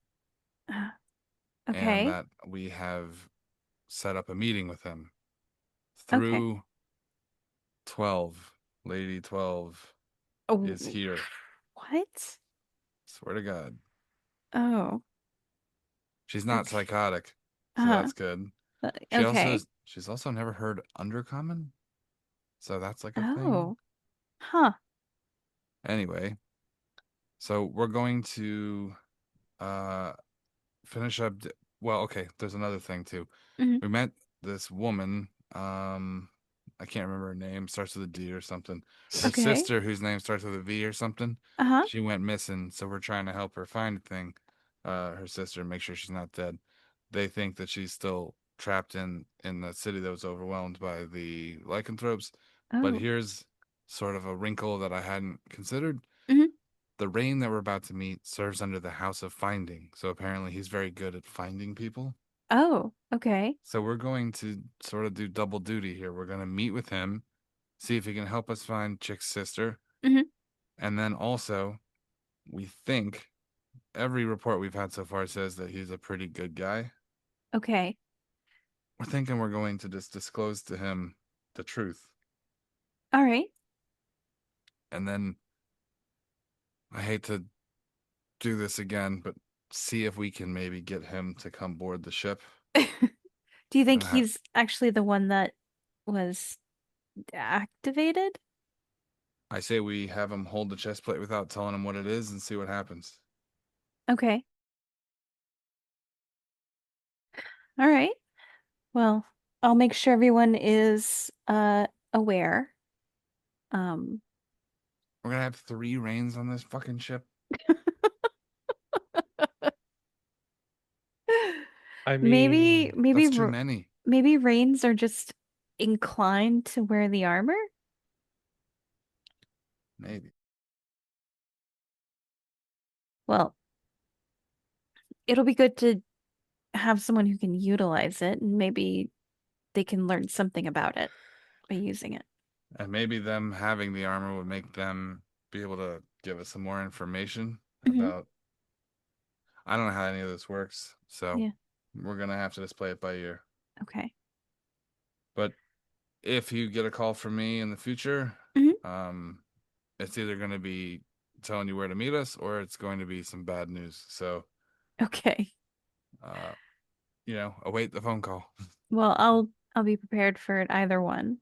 Uh, and okay. that we have set up a meeting with him Okay. through 12. Lady 12 Oh, is here. what? Swear to God. Oh, She's not okay. psychotic, so Uh-huh. that's good. Okay. She's also never heard undercommon, so that's like a thing. Oh, huh. Anyway, so we're going to uh finish up. Well, okay. There's another thing too. Mhm. We met this woman. I can't remember her name. Starts with a D or something. Her Okay. sister, whose name starts with a V or something, Uh-huh. she went missing. So we're trying to help her find a thing. Her sister, make sure she's not dead. They think that she's still trapped in the city that was overwhelmed by the lycanthropes. But Oh. here's sort of a wrinkle that I hadn't considered. Mhm. The rain that we're about to meet serves under the House of Finding. So apparently he's very good at finding people. Oh, okay. So we're going to sort of do double duty here. We're going to meet with him, see if he can help us find Chick's sister, Mhm. And then also, we think every report we've had so far says that he's a pretty good guy. Okay. We're thinking we're going to just disclose to him the truth. All right. And then I hate to do this again, but see if we can maybe get him to come board the ship. Do you think Uh, he's actually the one that was activated? I say we have him hold the chest plate without telling him what it is and see what happens. Okay. All right. Well, I'll make sure everyone is aware. Um We're gonna have 3 reigns on this fucking ship. I maybe mean, maybe That's too many. maybe Rains are just inclined to wear the armor? Maybe. Well, it'll be good to have someone who can utilize it, and maybe they can learn something about it by using it. And maybe them having the armor would make them be able to give us some more information Hmm. about. I don't know how any of this works, so Yeah. we're gonna have to just play it by ear. Okay. But if you get a call from me in the future, Mhm. it's either gonna be telling you where to meet us or it's going to be some bad news. So, Okay. uh, await the phone call. Well, I'll be prepared for either one.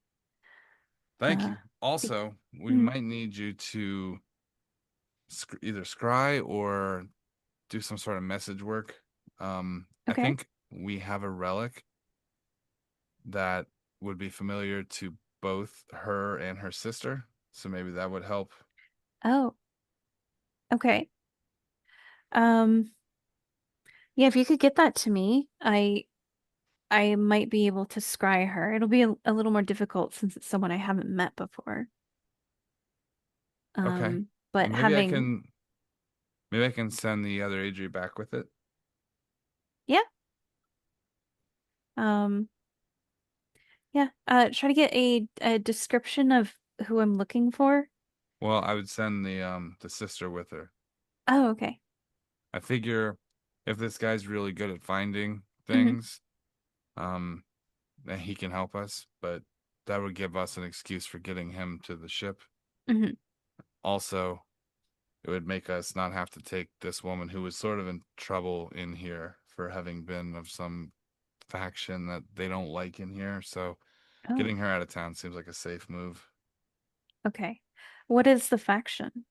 Thank Uh, you. Also, we mm, might need you to either scry or do some sort of message work. I okay. think we have a relic that would be familiar to both her and her sister, so maybe that would help. Oh, okay. Um, yeah, if you could get that to me, I might be able to scry her. It'll be a little more difficult since it's someone I haven't met before. Okay. But having, Maybe I can send the other Adri back with it. yeah. Um, yeah. Try to get a description of who I'm looking for. Well, I would send the sister with her. Oh, okay. I figure if this guy's really good at finding Hmm. things, um, then he can help us, but that would give us an excuse for getting him to the ship. Hmm. Also, it would make us not have to take this woman who was sort of in trouble in here for having been of some faction that they don't like in here. So Oh, getting her out of town seems like a safe move. okay. What is the faction?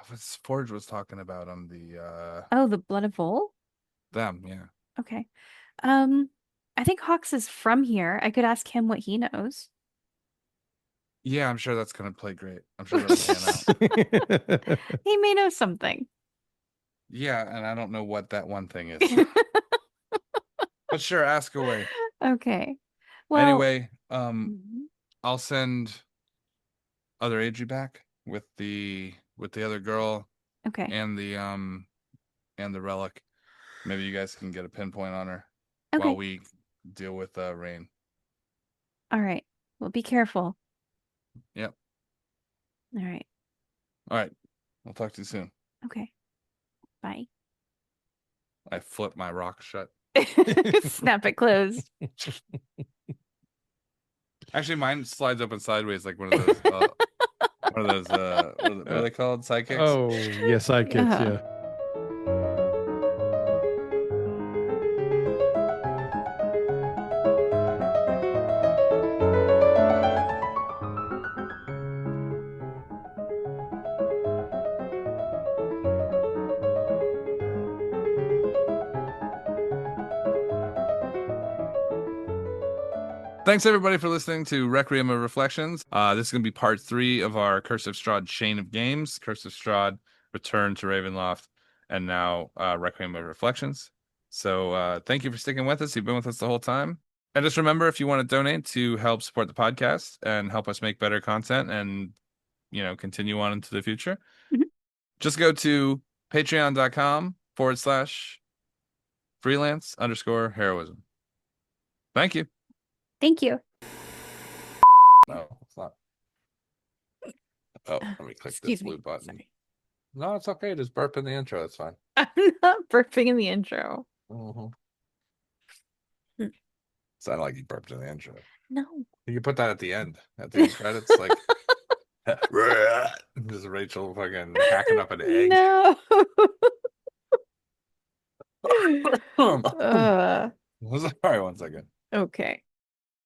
What Forge was talking about on the Oh, the Blood of Vol? them, yeah. Okay. Um, I think Hawks is from here. I could ask him what he knows. Yeah, I'm sure that's gonna play great. I'm sure that'll pan out. He may know something. Yeah, and I don't know what that one thing is. But sure, ask away. Okay. Well, Anyway, mhm. I'll send other Adri back with the other girl Okay. and the relic. Maybe you guys can get a pinpoint on her while Okay. we deal with Rain. All right. Well, be careful. Yep. All right. All right. I'll talk to you soon. Okay. Bye. I flip my rock shut. Snap it closed. Actually, mine slides open sideways like one of those what are they called? Sidekicks? Oh, yes, sidekicks, Yeah. yeah. Thanks everybody for listening to Requiem of Reflections. This is going to be part 3 of our Curse of Strahd chain of games. Curse of Strahd, Return to Ravenloft, and now Requiem of Reflections. So thank you for sticking with us. You've been with us the whole time. And just remember, if you want to donate to help support the podcast and help us make better content and continue on into the future, Mhm. just go to patreon.com/freelance_heroism. Thank you. Thank you. No, it's not. Oh, let me click this Excuse blue me. button. Sorry. No, it's okay. Just burp in the intro. It's fine. I'm not burping in the intro. Mm-hmm. Mm. Sound like you burped in the intro. No. You can put that at the end credits, like just Rachel fucking hacking up an egg. No. Sorry, 1 second. Okay.